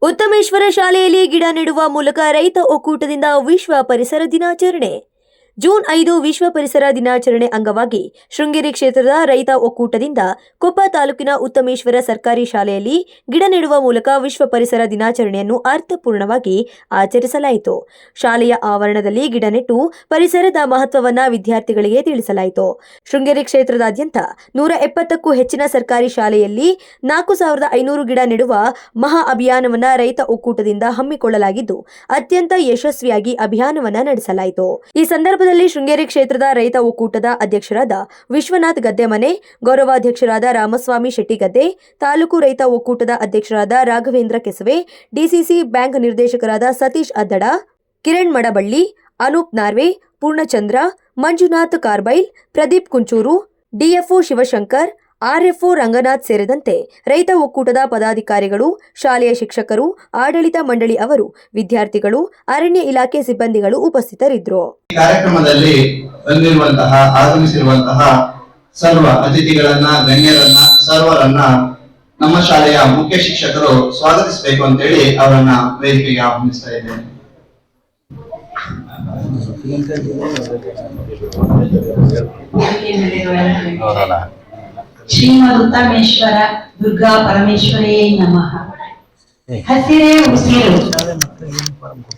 ಉತ್ತಮೇಶ್ವರ ಶಾಲೆಯಲ್ಲಿ ಗಿಡ ನೆಡುವ ಮೂಲಕ ರೈತ ಒಕ್ಕೂಟದಿಂದ ವಿಶ್ವ ಪರಿಸರ ದಿನಾಚರಣೆ. ಜೂನ್ 5 ವಿಶ್ವ ಪರಿಸರ ದಿನಾಚರಣೆ ಅಂಗವಾಗಿ ಶೃಂಗೇರಿ ಕ್ಷೇತ್ರದ ರೈತ ಒಕ್ಕೂಟದಿಂದ ಕೊಪ್ಪ ತಾಲೂಕಿನ ಉತ್ತಮೇಶ್ವರ ಸರ್ಕಾರಿ ಶಾಲೆಯಲ್ಲಿ ಗಿಡ ನೆಡುವ ಮೂಲಕ ವಿಶ್ವ ಪರಿಸರ ದಿನಾಚರಣೆಯನ್ನು ಅರ್ಥಪೂರ್ಣವಾಗಿ ಆಚರಿಸಲಾಯಿತು. ಶಾಲೆಯ ಆವರಣದಲ್ಲಿ ಗಿಡ ನೆಟ್ಟು ಪರಿಸರದ ಮಹತ್ವವನ್ನು ವಿದ್ಯಾರ್ಥಿಗಳಿಗೆ ತಿಳಿಸಲಾಯಿತು. ಶೃಂಗೇರಿ ಕ್ಷೇತ್ರದಾದ್ಯಂತ 170ಕ್ಕೂ ಹೆಚ್ಚಿನ ಸರ್ಕಾರಿ ಶಾಲೆಯಲ್ಲಿ 4500 ಗಿಡ ನೆಡುವ ಮಹಾ ಅಭಿಯಾನವನ್ನು ರೈತ ಒಕ್ಕೂಟದಿಂದ ಹಮ್ಮಿಕೊಳ್ಳಲಾಗಿದ್ದು ಅತ್ಯಂತ ಯಶಸ್ವಿಯಾಗಿ ಅಭಿಯಾನವನ್ನು ನಡೆಸಲಾಯಿತು. ಈ ಸಂದರ್ಭದಲ್ಲಿ ಶೃಂಗೇರಿ ಕ್ಷೇತ್ರದ ರೈತ ಒಕ್ಕೂಟದ ಅಧ್ಯಕ್ಷರಾದ ವಿಶ್ವನಾಥ್ ಗದ್ದೆಮನೆ, ಗೌರವಾಧ್ಯಕ್ಷರಾದ ರಾಮಸ್ವಾಮಿ ಶೆಟ್ಟಿಗದ್ದೆ, ತಾಲೂಕು ರೈತ ಒಕ್ಕೂಟದ ಅಧ್ಯಕ್ಷರಾದ ರಾಘವೇಂದ್ರ ಕೆಸವೆ, ಡಿಸಿಸಿ ಬ್ಯಾಂಕ್ ನಿರ್ದೇಶಕರಾದ ಸತೀಶ್ ಅದ್ದಡ, ಕಿರಣ್ ಮಡಬಳ್ಳಿ, ಅನೂಪ್ ನಾರ್ವೆ, ಪೂರ್ಣಚಂದ್ರ, ಮಂಜುನಾಥ್ ಕಾರ್ಬೈಲ್, ಪ್ರದೀಪ್ ಕುಂಚೂರು, ಡಿಎಫ್ಒ ಶಿವಶಂಕರ್, ಆರ್ಎಫ್ಒ ರಂಗನಾಥ್ ಸೇರಿದಂತೆ ರೈತ ಒಕ್ಕೂಟದ ಪದಾಧಿಕಾರಿಗಳು, ಶಾಲೆಯ ಶಿಕ್ಷಕರು, ಆಡಳಿತ ಮಂಡಳಿ ಅವರು, ವಿದ್ಯಾರ್ಥಿಗಳು, ಅರಣ್ಯ ಇಲಾಖೆ ಸಿಬ್ಬಂದಿಗಳು ಉಪಸ್ಥಿತರಿದ್ದರು. ಈ ಕಾರ್ಯಕ್ರಮದಲ್ಲಿ ಆಗಮಿಸಿರುವಂತಹ ಸರ್ವ ಅತಿಥಿಗಳನ್ನ, ಗಣ್ಯರನ್ನ, ಸರ್ವರನ್ನ ನಮ್ಮ ಶಾಲೆಯ ಮುಖ್ಯ ಶಿಕ್ಷಕರು ಸ್ವಾಗತಿಸಬೇಕು ಅಂತ ಹೇಳಿ ಅವರನ್ನ ವೇದಿಕೆಗೆ ಆಹ್ವಾನಿಸ್ತಾ ಇದ್ದೇನೆ. ಶ್ರೀಮದ್ ಉತ್ತಮೇಶ್ವರ ದುರ್ಗಾ ಪರಮೇಶ್ವರೇ ನಮಃ. ಹಸಿರೇ ಉಸಿರು,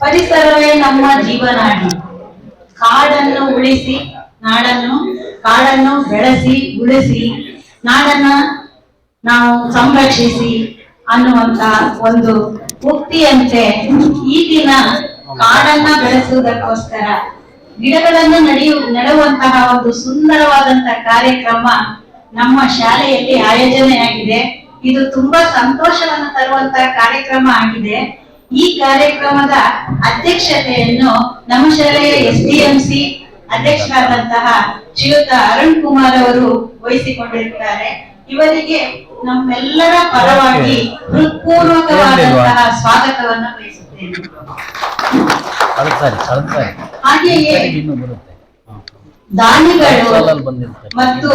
ಪರಿಸರವೇ ನಮ್ಮ ಜೀವನಾಡಿ. ಕಾಡನ್ನು ಉಳಿಸಿ ಕಾಡನ್ನು ಬೆಳೆಸಿ ಉಳಿಸಿ ನಾಡನ್ನ ನಾವು ಸಂರಕ್ಷಿಸಿ ಅನ್ನುವಂತ ಒಂದು ಉಕ್ತಿಯಂತೆ ಈ ದಿನ ಕಾಡನ್ನ ಬೆಳೆಸುವುದಕ್ಕೋಸ್ಕರ ಗಿಡಗಳನ್ನು ನೆಡುವಂತಹ ಒಂದು ಸುಂದರವಾದಂತಹ ಕಾರ್ಯಕ್ರಮ ನಮ್ಮ ಶಾಲೆಯಲ್ಲಿ ಆಯೋಜನೆಯಾಗಿದೆ. ಇದು ತುಂಬಾ ಸಂತೋಷವನ್ನು ತರುವಂತಹ ಕಾರ್ಯಕ್ರಮ ಆಗಿದೆ. ಈ ಕಾರ್ಯಕ್ರಮದ ಅಧ್ಯಕ್ಷತೆಯನ್ನು ನಮ್ಮ ಶಾಲೆಯ SDMC ಅಧ್ಯಕ್ಷರಾದಂತಹ ಶ್ರೀಯುತ ಅರುಣ್ ಕುಮಾರ್ ಅವರು ವಹಿಸಿಕೊಂಡಿರುತ್ತಾರೆ. ಇವರಿಗೆ ನಮ್ಮೆಲ್ಲರ ಪರವಾಗಿ ಹೃತ್ಪೂರ್ವಕವಾದಂತಹ ಸ್ವಾಗತವನ್ನು ಬಯಸುತ್ತೇನೆ. ಹಾಗೆಯೇ ದಾನಿಗಳು ಮತ್ತು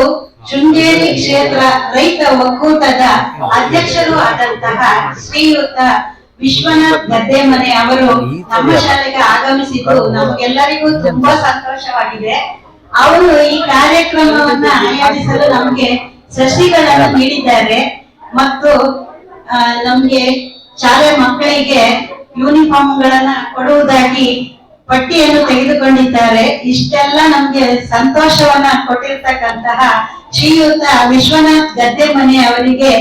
ಶೃಂಗೇರಿ ಕ್ಷೇತ್ರ ರೈತ ಒಕ್ಕೂಟದ ಅಧ್ಯಕ್ಷರು ಆದಂತಹ ಶ್ರೀಯುತ ವಿಶ್ವನಾಥ್ ಗದ್ದೆಮನೆ ಅವರು ನಮ್ಮ ಶಾಲೆಗೆ ಆಗಮಿಸಿದ್ದು ನಮ್ಗೆಲ್ಲರಿಗೂ ತುಂಬಾ ಸಂತೋಷವಾಗಿದೆ. ಅವರು ಈ ಕಾರ್ಯಕ್ರಮವನ್ನ ಆಯೋಜಿಸಲು ನಮ್ಗೆ ಸಸಿಗಳನ್ನು ನೀಡಿದ್ದಾರೆ ಮತ್ತು ನಮ್ಗೆ ಶಾಲೆ ಮಕ್ಕಳಿಗೆ ಯೂನಿಫಾರ್ಮ್ ಗಳನ್ನ ಕೊಡುವುದಾಗಿ ಪಟ್ಟಿಯನ್ನು ತೆಗೆದುಕೊಂಡಿದ್ದಾರೆ. ಇಷ್ಟೆಲ್ಲ ನಮ್ಗೆ ಸಂತೋಷವನ್ನ ಕೊಟ್ಟಿರ್ತಕ್ಕಂತಹ ಶ್ರೀಯುತ ವಿಶ್ವನಾಥ್ ಗದ್ದೆಮನೆ ಅವರಿಗೆ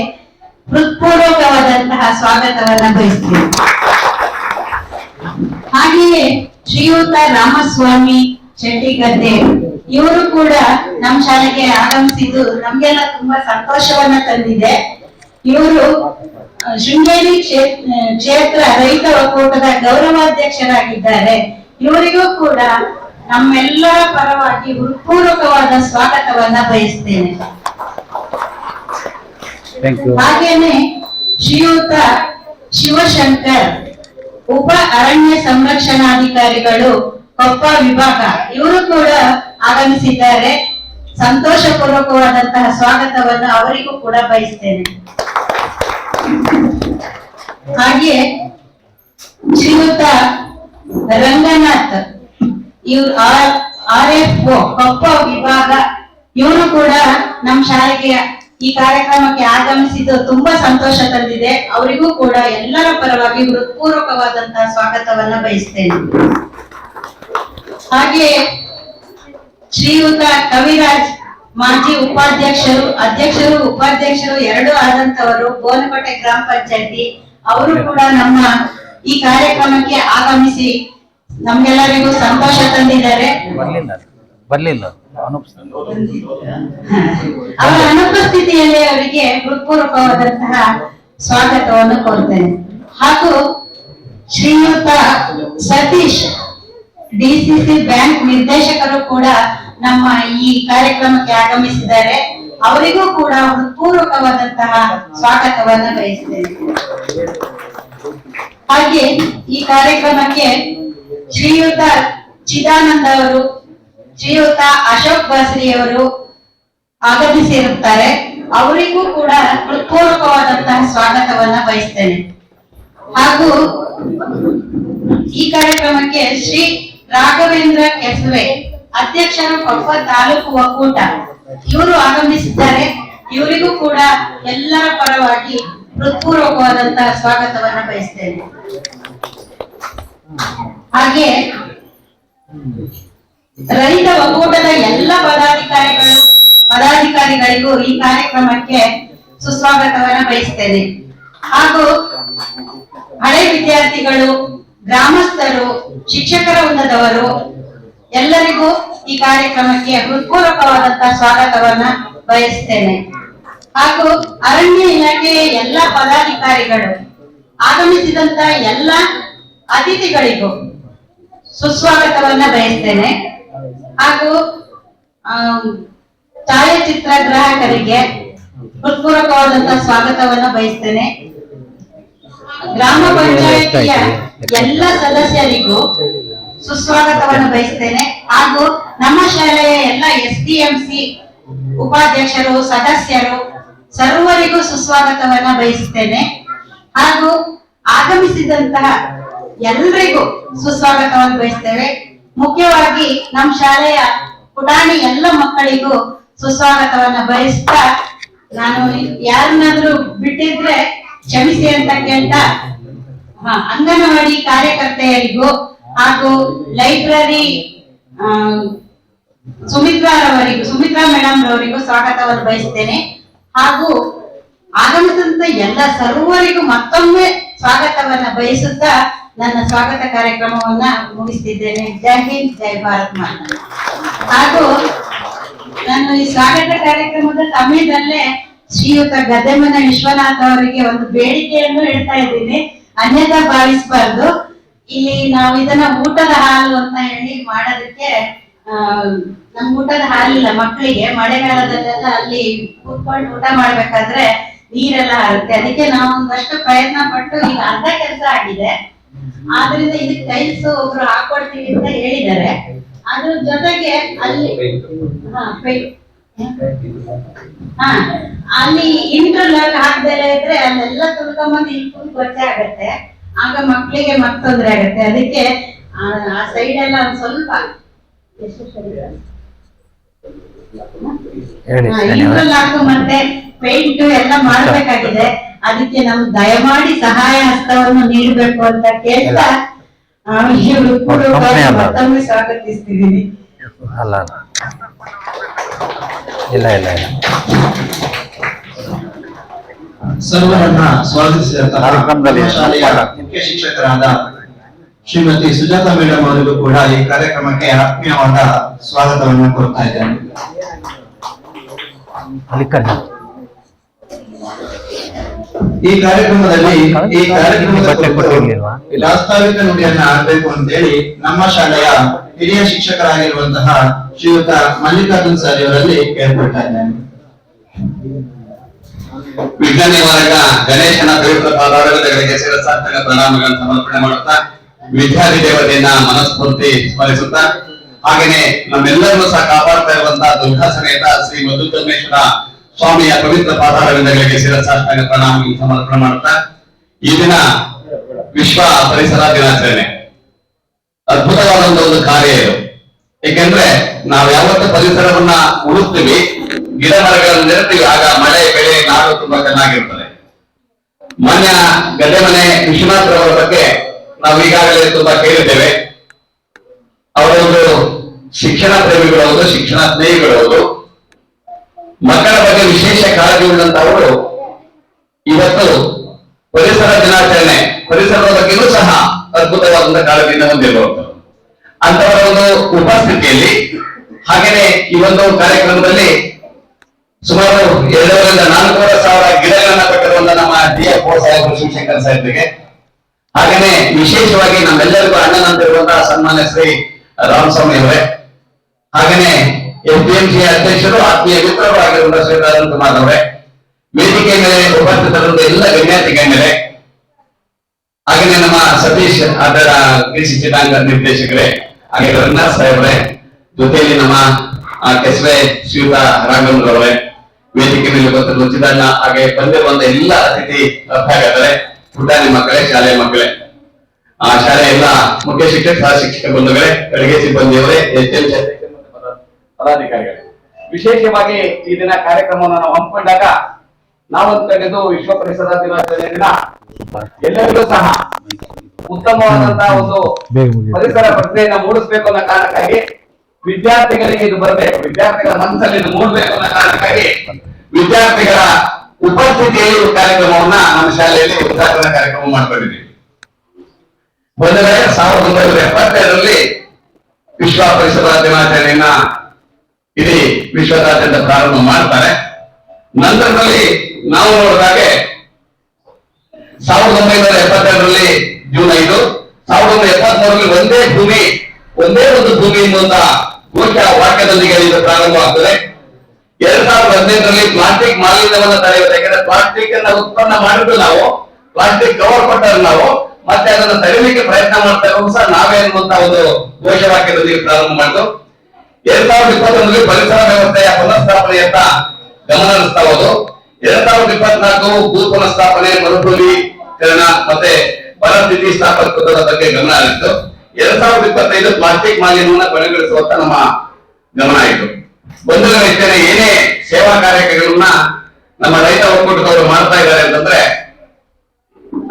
ಹೃತ್ಪೂರ್ವಕವಾದಂತಹ ಸ್ವಾಗತವನ್ನ ಬಯಸ್ತೀವಿ. ಹಾಗೆಯೇ ಶ್ರೀಯುತ ರಾಮಸ್ವಾಮಿ ಶೆಟ್ಟಿಗದ್ದೆ ಇವರು ಕೂಡ ನಮ್ಮ ಶಾಲೆಗೆ ಆಗಮಿಸಿದ್ದು ನಮ್ಗೆಲ್ಲ ತುಂಬಾ ಸಂತೋಷವನ್ನ ತಂದಿದೆ. ಇವರು ಶೃಂಗೇರಿ ಕ್ಷೇತ್ರ ರೈತ ಒಕ್ಕೂಟದ ಗೌರವಾಧ್ಯಕ್ಷರಾಗಿದ್ದಾರೆ. ಇವರಿಗೂ ಕೂಡ ನಮ್ಮೆಲ್ಲರ ಪರವಾಗಿ ಹೃತ್ಪೂರ್ವಕವಾದ ಸ್ವಾಗತವನ್ನ ಬಯಸ್ತೇನೆ. ಹಾಗೇನೆ ಶ್ರೀಯುತ ಶಿವಶಂಕರ್ ಉಪ ಅರಣ್ಯ ಸಂರಕ್ಷಣಾಧಿಕಾರಿಗಳು ಕೊಪ್ಪ ವಿಭಾಗ ಇವರು ಕೂಡ ಆಗಮಿಸಿದ್ದಾರೆ. ಸಂತೋಷ ಪೂರ್ವಕವಾದಂತಹ ಸ್ವಾಗತವನ್ನು ಅವರಿಗೂ ಕೂಡ ಬಯಸ್ತೇನೆ. ಹಾಗೆಯೇ ಶ್ರೀಯುತ ರಂಗನಾಥ್ ಇವರು RFO ಕೊಪ್ಪ ವಿಭಾಗ ಇವರು ಕೂಡ ನಮ್ಮ ಶಾಲೆಗೆ ಈ ಕಾರ್ಯಕ್ರಮಕ್ಕೆ ಆಗಮಿಸಿದ್ದು ತುಂಬಾ ಸಂತೋಷ ತಂದಿದೆ. ಅವರಿಗೂ ಕೂಡ ಎಲ್ಲರ ಪರವಾಗಿ ಹೃತ್ಪೂರ್ವಕವಾದಂತಹ ಸ್ವಾಗತವನ್ನ ಬಯಸ್ತೇನೆ. ಹಾಗೆಯೇ ಶ್ರೀಯುತ ಕವಿರಾಜ್ ಮಾಜಿ ಅಧ್ಯಕ್ಷರು ಉಪಾಧ್ಯಕ್ಷರು ಎರಡೂ ಆದಂತವರು ಬೋನಕೋಟೆ ಗ್ರಾಮ ಪಂಚಾಯತಿ ಅವರು ಕೂಡ ನಮ್ಮ ಈ ಕಾರ್ಯಕ್ರಮಕ್ಕೆ ಆಗಮಿಸಿ ನಮ್ಗೆಲ್ಲರಿಗೂ ಸಂತೋಷ ತಂದಿದ್ದಾರೆ. ಅವರ ಅನುಪಸ್ಥಿತಿಯಲ್ಲಿ ಅವರಿಗೆ ಹೃತ್ಪೂರ್ವಕವಾದಂತಹ ಸ್ವಾಗತವನ್ನು ಕೋರ್ತೇನೆ. ಹಾಗೂ ಶ್ರೀಯುತ ಸತೀಶ್ ಡಿಸಿಸಿ ಬ್ಯಾಂಕ್ ನಿರ್ದೇಶಕರು ಕೂಡ ನಮ್ಮ ಈ ಕಾರ್ಯಕ್ರಮಕ್ಕೆ ಆಗಮಿಸಿದ್ದಾರೆ. ಅವರಿಗೂ ಕೂಡ ಹೃತ್ಪೂರ್ವಕವಾದಂತಹ ಸ್ವಾಗತವನ್ನು ಬಯಸ್ತೇನೆ. ಹಾಗೆ ಈ ಕಾರ್ಯಕ್ರಮಕ್ಕೆ ಶ್ರೀಯುತ ಚಿದಾನಂದ ಅವರು, ಶ್ರೀಯುತ ಅಶೋಕ್ ಬಾಸ್ರಿ ಅವರು ಆಗಮಿಸಿರುತ್ತಾರೆ. ಅವರಿಗೂ ಕೂಡ ಹೃತ್ಪೂರ್ವಕವಾದಂತಹ ಸ್ವಾಗತವನ್ನ ಬಯಸ್ತೇನೆ. ಹಾಗೂ ಈ ಕಾರ್ಯಕ್ರಮಕ್ಕೆ ಶ್ರೀ ರಾಘವೇಂದ್ರ ಕೆಸವೆ ಅಧ್ಯಕ್ಷರು ಕೊಪ್ಪ ತಾಲೂಕು ಒಕ್ಕೂಟ ಇವರು ಆಗಮಿಸಿದ್ದಾರೆ. ಇವರಿಗೂ ಕೂಡ ಎಲ್ಲರ ಪರವಾಗಿ ಹೃತ್ಪೂರ್ವಕವಾದಂತಹ ಸ್ವಾಗತವನ್ನ ಬಯಸ್ತೇನೆ. ಹಾಗೆ ರೈತ ಒಕ್ಕೂಟದ ಎಲ್ಲ ಪದಾಧಿಕಾರಿಗಳಿಗೂ ಈ ಕಾರ್ಯಕ್ರಮಕ್ಕೆ ಸುಸ್ವಾಗತವನ್ನ ಬಯಸ್ತೇನೆ. ಹಾಗೂ ಹಳೆ ವಿದ್ಯಾರ್ಥಿಗಳು, ಗ್ರಾಮಸ್ಥರು, ಶಿಕ್ಷಕರ ವೃಂದದವರು ಎಲ್ಲರಿಗೂ ಈ ಕಾರ್ಯಕ್ರಮಕ್ಕೆ ಹೃತ್ಪೂರ್ವಕವಾದಂತಹ ಸ್ವಾಗತವನ್ನ ಬಯಸ್ತೇನೆ. ಹಾಗೂ ಅರಣ್ಯ ಇಲಾಖೆಯ ಎಲ್ಲ ಪದಾಧಿಕಾರಿಗಳು, ಆಗಮಿಸಿದಂತ ಎಲ್ಲ ಅತಿಥಿಗಳಿಗೂ ಸುಸ್ವಾಗತವನ್ನ ಬಯಸ್ತೇನೆ. ಹಾಗೂ ಛಾಯಾಚಿತ್ರಗ್ರಾಹಕರಿಗೆ ಹೃತ್ಪೂರ್ವಕವಾದಂತಹ ಸ್ವಾಗತವನ್ನ ಬಯಸ್ತೇನೆ. ಗ್ರಾಮ ಪಂಚಾಯಿತಿಯ ಎಲ್ಲ ಸದಸ್ಯರಿಗೂ ಸುಸ್ವಾಗತವನ್ನು ಬಯಸ್ತೇನೆ. ಹಾಗೂ ನಮ್ಮ ಶಾಲೆಯ ಎಲ್ಲ SDMC ಉಪಾಧ್ಯಕ್ಷರು, ಸದಸ್ಯರು ಸರ್ವರಿಗೂ ಸುಸ್ವಾಗತವನ್ನ ಬಯಸುತ್ತೇನೆ. ಹಾಗೂ ಆಗಮಿಸಿದಂತಹ ಎಲ್ಲರಿಗೂ ಸುಸ್ವಾಗತವನ್ನು ಬಯಸ್ತೇವೆ. ಮುಖ್ಯವಾಗಿ ನಮ್ಮ ಶಾಲೆಯ ಪುಟಾಣಿ ಎಲ್ಲ ಮಕ್ಕಳಿಗೂ ಸುಸ್ವಾಗತವನ್ನ ಬಯಸ್ತಾ, ನಾನು ಯಾರನ್ನಾದ್ರೂ ಬಿಟ್ಟಿದ್ರೆ ಕ್ಷಮಿಸಿ ಅಂತ ಕೇಳ್ತಾ, ಅಂಗನವಾಡಿ ಕಾರ್ಯಕರ್ತೆಯರಿಗೂ ಹಾಗೂ ಲೈಬ್ರರಿ ಸುಮಿತ್ರಾ ಮೇಡಮ್ ರವರಿಗೂ ಸ್ವಾಗತವನ್ನು ಬಯಸ್ತೇನೆ. ಹಾಗೂ ಆಗಮಿಸಿದಂತ ಎಲ್ಲ ಸರ್ವರಿಗೂ ಮತ್ತೊಮ್ಮೆ ಸ್ವಾಗತವನ್ನ ಬಯಸುತ್ತಾ ನನ್ನ ಸ್ವಾಗತ ಕಾರ್ಯಕ್ರಮವನ್ನ ಮುಗಿಸ್ತಿದ್ದೇನೆ. ಜೈ ಹಿಂದ್, ಜೈ ಭಾರತ್ ಮಾತಾ. ಹಾಗೂ ನಾನು ಈ ಸ್ವಾಗತ ಕಾರ್ಯಕ್ರಮದ ಸಮಯದಲ್ಲೇ ಶ್ರೀಯುತ ಗದ್ದೆಮನೆ ವಿಶ್ವನಾಥ್ ಅವರಿಗೆ ಒಂದು ಬೇಡಿಕೆಯನ್ನು ಇಡ್ತಾ ಇದ್ದೀನಿ, ಅನ್ಯತಾ ಭಾವಿಸಬಾರ್ದು. ಇಲ್ಲಿ ನಾವು ಇದನ್ನ ಊಟದ ಹಾಲು ಅಂತ ಹೇಳಿ ಮಾಡೋದಕ್ಕೆ ನಮ್ ಊಟದ ಹಾಲಿಲ್ಲ ಮಕ್ಕಳಿಗೆ. ಮಳೆಗಾಲದಲ್ಲೆಲ್ಲ ಅಲ್ಲಿ ಕೂತ್ಕೊಂಡು ಊಟ ಮಾಡ್ಬೇಕಾದ್ರೆ ನೀರೆಲ್ಲ ಆಗುತ್ತೆ. ಅದಕ್ಕೆ ನಾವು ಒಂದಷ್ಟು ಪ್ರಯತ್ನ ಪಟ್ಟು ಈಗ ಅರ್ಧ ಕೆಲಸ ಆಗಿದೆ. ಆದ್ರಿಂದ ಇದಕ್ಕೆ ಟೈಲ್ಸ್ ಒಬ್ರು ಹಾಕೊಡ್ತೀವಿ ಅಂತ ಹೇಳಿದ್ದಾರೆ. ಅದ್ರ ಜೊತೆಗೆ ಅಲ್ಲಿ ಅಲ್ಲಿ ಇಂಟರ್ಲಾಕ್ ಹಾಕ್ದಲೇ ಇದ್ರೆ ಅಲ್ಲೆಲ್ಲ ತುಳ್ಕೊಂಬಂದು ಇಲ್ಲಿ ಗೊತ್ತೇ ಆಗತ್ತೆ. ಆಗ ಮಕ್ಕಳಿಗೆ ಮತ್ತೊಂದ್ರೆ ಆಗತ್ತೆ. ಅದಕ್ಕೆ ಆ ಸೈಡ್ ಎಲ್ಲ ಒಂದ್ ಸ್ವಲ್ಪ ಇಂಟರ್ಲಾಕ್ ಮತ್ತೆ ಪೇಂಟ್ ಎಲ್ಲ ಮಾಡ್ಬೇಕಾಗಿದೆ. ಅದಕ್ಕೆ ನಾವು ದಯಮಾಡಿ ಸಹಾಯ ಹಸ್ತವನ್ನು ನೀಡಬೇಕು ಅಂತ ಕೇಳ್ತಾ ಮತ್ತೊಮ್ಮೆ ಸ್ವಾಗತಿಸ್ತಿದ್ದೀನಿ. ಸರ್ವರನ್ನ ಸ್ವಾಗತಿಸಿದಂತಹ ಶಾಲೆಯ ಮುಖ್ಯ ಶಿಕ್ಷಕರಾದ ಶ್ರೀಮತಿ ಸುಜಾತಾ ಮೇಡಮ್ ಅವರಿಗೂ ಕೂಡ ಈ ಕಾರ್ಯಕ್ರಮಕ್ಕೆ ಆತ್ಮೀಯವಾದ ಸ್ವಾಗತವನ್ನು ಕೋರ್ತಾ ಇದ್ದೇನೆ. ಈ ಕಾರ್ಯಕ್ರಮದಲ್ಲಿ ಪ್ರಾಸ್ತಾವಿಕ ನುಡಿಯನ್ನ ಆಡಬೇಕು ಅಂತೇಳಿ ನಮ್ಮ ಶಾಲೆಯ ಹಿರಿಯ ಶಿಕ್ಷಕರಾಗಿರುವಂತಹ ಶ್ರೀಯುತ ಮಲ್ಲಿಕಾರ್ಜುನ್ ಸರ್ ಅವರಲ್ಲಿ ಕೇಳ್ಕೊಳ್ತಾ ಇದ್ದೇನೆ. ವಿಜ್ಞಾನ ನಿವಾರಕ ಗಣೇಶನ ಪವಿತ್ರ ಪಾದಾರಗಳಿಗೆ ಶಿರಸಾರ್ಥಕ ಪ್ರಣಾಮಗಳನ್ನು ಸಮರ್ಪಣೆ ಮಾಡುತ್ತಾ, ವಿದ್ಯಾರ್ಥಿ ದೇವತೆಯನ್ನ ಮನಸ್ಫೂರ್ತಿ ಸ್ಮರಿಸುತ್ತಾ, ಹಾಗೇನೆ ನಮ್ಮೆಲ್ಲರನ್ನು ಸಹ ಕಾಪಾಡ್ತಾ ಇರುವಂತಹ ದುರ್ಗಾ ಸಮೇತ ಶ್ರೀ ಮಧುಕಮೇಶ್ವರ ಸ್ವಾಮಿಯ ಪವಿತ್ರ ಪಾದಾರಗಳಿಗೆ ಶಿರಸಾರ್ಥಕ ಪ್ರಣಾಮಗಳನ್ನು ಸಮರ್ಪಣೆ ಮಾಡುತ್ತಾ, ಈ ದಿನ ವಿಶ್ವ ಪರಿಸರ ದಿನಾಚರಣೆ ಅದ್ಭುತವಾದಂತಹ ಒಂದು ಕಾರ್ಯ ಇದು. ಏಕೆಂದ್ರೆ ನಾವು ಯಾವತ್ತು ಪರಿಸರವನ್ನ ಉಳಿಸ್ತೀವಿ, ಗಿಡ ಮರಗಳನ್ನು ನೆಡ್ತೀವಿ, ಆಗ ಮಳೆ ಬೆಳೆ ನಾಡು ತುಂಬಾ ಚೆನ್ನಾಗಿರ್ತದೆ. ಮಾನ್ಯ ಗದ್ದೆಮನೆ ವಿಶ್ವನಾಥ್ ಅವರ ಬಗ್ಗೆ ನಾವು ಈಗಾಗಲೇ ತುಂಬಾ ಕೇಳಿದ್ದೇವೆ. ಅವರೊಂದು ಶಿಕ್ಷಣ ಪ್ರೇಮಿಗಳು ಹೌದು, ಶಿಕ್ಷಣ ಸ್ನೇಹಿಗಳು ಹೌದು. ಮಕ್ಕಳ ಬಗ್ಗೆ ವಿಶೇಷ ಕಾಳಜಿ ಉಳ್ಳಂತವರು ಇವತ್ತು ಪರಿಸರ ದಿನಾಚರಣೆ, ಪರಿಸರದ ಬಗ್ಗೆಯೂ ಸಹ ಅದ್ಭುತವಾದಂತಹ ಕಾಳಜಿಯಿಂದ ಹೊಂದಿರುವಂತರು. ಅಂತವರ ಒಂದು ಉಪಸ್ಥಿತಿಯಲ್ಲಿ ಹಾಗೇನೆ ಈ ಒಂದು ಕಾರ್ಯಕ್ರಮದಲ್ಲಿ ಸುಮಾರು 2,400,000 ಗಿಡಗಳನ್ನ ಕೊಟ್ಟಿರುವಂತಹ ನಮ್ಮ DFO ಸಾಹೇಬರು ಶಿವಶಂಕರ್ ಸಾಹೇಬರಿಗೆ, ಹಾಗೇನೆ ವಿಶೇಷವಾಗಿ ನಮ್ಮೆಲ್ಲರಿಗೂ ಅಣ್ಣನಂತಿರುವಂತಹ ಸನ್ಮಾನ್ಯ ಶ್ರೀ ರಾಮಸ್ವಾಮಿ ಅವರೇ, ಹಾಗೇನೆ SDMC ಅಧ್ಯಕ್ಷರು ಆತ್ಮೀಯ ಮಿತ್ರರು ಆಗಿರುವಂತಹ ಶ್ರೀ ರಾಜನ್ ಕುಮಾರ್ ಅವರೇ, ವೇದಿಕೆ ಮೇಲೆ ಉಪಸ್ಥಿತರಿರುವ ಎಲ್ಲ ಗಣ್ಯಾತಿ ಗಣ್ಯರೇ, ಹಾಗೇನೆ ನಮ್ಮ ಸತೀಶ್ ಅದರ KC ಚಿತ್ರಾಂಗ ನಿರ್ದೇಶಕರೇ, ಹಾಗೆ ರಂಗನಾಥ್ ಸಾಹೇಬ್ರೆ, ಜೊತೆಯಲ್ಲಿ ನಮ್ಮ ಕೆಸವೆ ಶ್ರೀಯುತ ರಾಘವೇಂದ್ರ ಅವರೇ, ವೇದಿಕೆ ಮೇಲೆ ಗೊತ್ತಿರುವ ಚಿದಣ್ಣ, ಹಾಗೆ ಬಂದಿರುವಂತ ಎಲ್ಲ ಅತಿಥಿ ಅಭ್ಯಾಗತರೆ, ಪುಟಾಣಿ ಮಕ್ಕಳೇ, ಶಾಲೆಯ ಮಕ್ಕಳೇ, ಆ ಶಾಲೆಯ ಎಲ್ಲ ಮುಖ್ಯ ಶಿಕ್ಷಕ, ಸಹ ಶಿಕ್ಷಕ ಬಂಧುಗಳೇ, ಅಡುಗೆ ಸಿಬ್ಬಂದಿಯವರೇ, HM ಪದಾಧಿಕಾರಿಗಳೇ, ವಿಶೇಷವಾಗಿ ಈ ದಿನ ಕಾರ್ಯಕ್ರಮವನ್ನು ನಾವು ಹಮ್ಮಿಕೊಂಡಾಗ ನಾವು ಅಂದ್ಕೊಂಡಿದ್ದು ವಿಶ್ವ ಪರಿಸರ ದಿನಾಚರಣೆ ದಿನ ಎಲ್ಲರಿಗೂ ಸಹ ಉತ್ತಮವಾದಂತಹ ಒಂದು ಪರಿಸರ ಪ್ರಜ್ಞೆಯನ್ನ ಮೂಡಿಸಬೇಕು ಅನ್ನೋ ಕಾರಣಕ್ಕಾಗಿ ವಿದ್ಯಾರ್ಥಿಗಳಿಗೆ ಇದು ಬರಬೇಕು, ವಿದ್ಯಾರ್ಥಿಗಳ ಮನಸ್ಸಲ್ಲಿ ಇದು ಮೂಡಬೇಕು ಅನ್ನೋ ಕಾರಣಕ್ಕಾಗಿ ವಿದ್ಯಾರ್ಥಿಗಳ ಉಪಸ್ಥಿತಿಯಲ್ಲಿ ಈ ಕಾರ್ಯಕ್ರಮವನ್ನ ನಮ್ಮ ಶಾಲೆಯಲ್ಲಿ ಉದ್ಘಾಟನಾ ಕಾರ್ಯಕ್ರಮ ಮಾಡ್ಕೊಂಡಿದ್ದೀವಿ. ಬಂದರೆ 1975ರಲ್ಲಿ ವಿಶ್ವ ಪರಿಸರ ದಿನಾಚರಣೆಯನ್ನ ಇಡೀ ವಿಶ್ವದಾದ್ಯಂತ ಪ್ರಾರಂಭ ಮಾಡ್ತಾರೆ. ನಂತರದಲ್ಲಿ ನಾವು ನೋಡಿದಾಗೆ 1972ರಲ್ಲಿ ಜೂನ್ 5, 1973ರಲ್ಲಿ ಒಂದೇ ಭೂಮಿ ಒಂದೇ ಒಂದು ಭೂಮಿ ಎನ್ನುವಂತ ಘೋಷ ವಾಕ್ಯದೊಂದಿಗೆ ಇದು ಪ್ರಾರಂಭವಾಗ್ತದೆ. 2015ರಲ್ಲಿ ಪ್ಲಾಸ್ಟಿಕ್ ಮಾಲಿನ್ಯವನ್ನು ತಡೆಯುವುದು, ಯಾಕಂದ್ರೆ ಪ್ಲಾಸ್ಟಿಕ್ ಅನ್ನ ಉತ್ಪನ್ನ ಮಾಡಿದ್ದು ನಾವು, ಪ್ಲಾಸ್ಟಿಕ್ ಕವರ್ ಕೊಟ್ಟರು ನಾವು, ಮತ್ತೆ ಅದನ್ನು ತಡೆಯಲಿಕ್ಕೆ ಪ್ರಯತ್ನ ಮಾಡ್ತಾ ಇರೋದು ಸಹ ನಾವೇ ಅನ್ನುವಂತ ಒಂದು ಘೋಷವಾಕ್ಯದೊಂದಿಗೆ ಪ್ರಾರಂಭ ಮಾಡಿದ್ದು. 2021ರಲ್ಲಿ ಪರಿಸರ ವ್ಯವಸ್ಥೆಯ ಪುನಃಸ್ಥಾಪನೆಯತ್ತ ಗಮನ ಹರಿಸ್ತಾ ಹೋದು. 2024 ಭೂ ಪುನಃಸ್ಥಾಪನೆ, ಮರುಪೂಲೀಕರಣ ಮತ್ತೆ ಬರ ಸ್ಥಿತಿ ಸ್ಥಾಪಕತ್ವದ ಬಗ್ಗೆ ಗಮನ ಹರಿಸಿತು. 2025 ಪ್ಲಾಸ್ಟಿಕ್ ಮಾಲಿನ್ಯವನ್ನು ಕೊನೆಗೊಳಿಸುವಂತ ನಮ್ಮ ಗಮನ ಆಯಿತು. ಬಂಧುಗಳ ಇದ್ದೇನೆ, ಏನೇ ಸೇವಾ ಕಾರ್ಯಕ್ರಮಗಳನ್ನ ನಮ್ಮ ರೈತ ಒಕ್ಕೂಟದವರು ಮಾಡ್ತಾ ಇದ್ದಾರೆ ಅಂತಂದ್ರೆ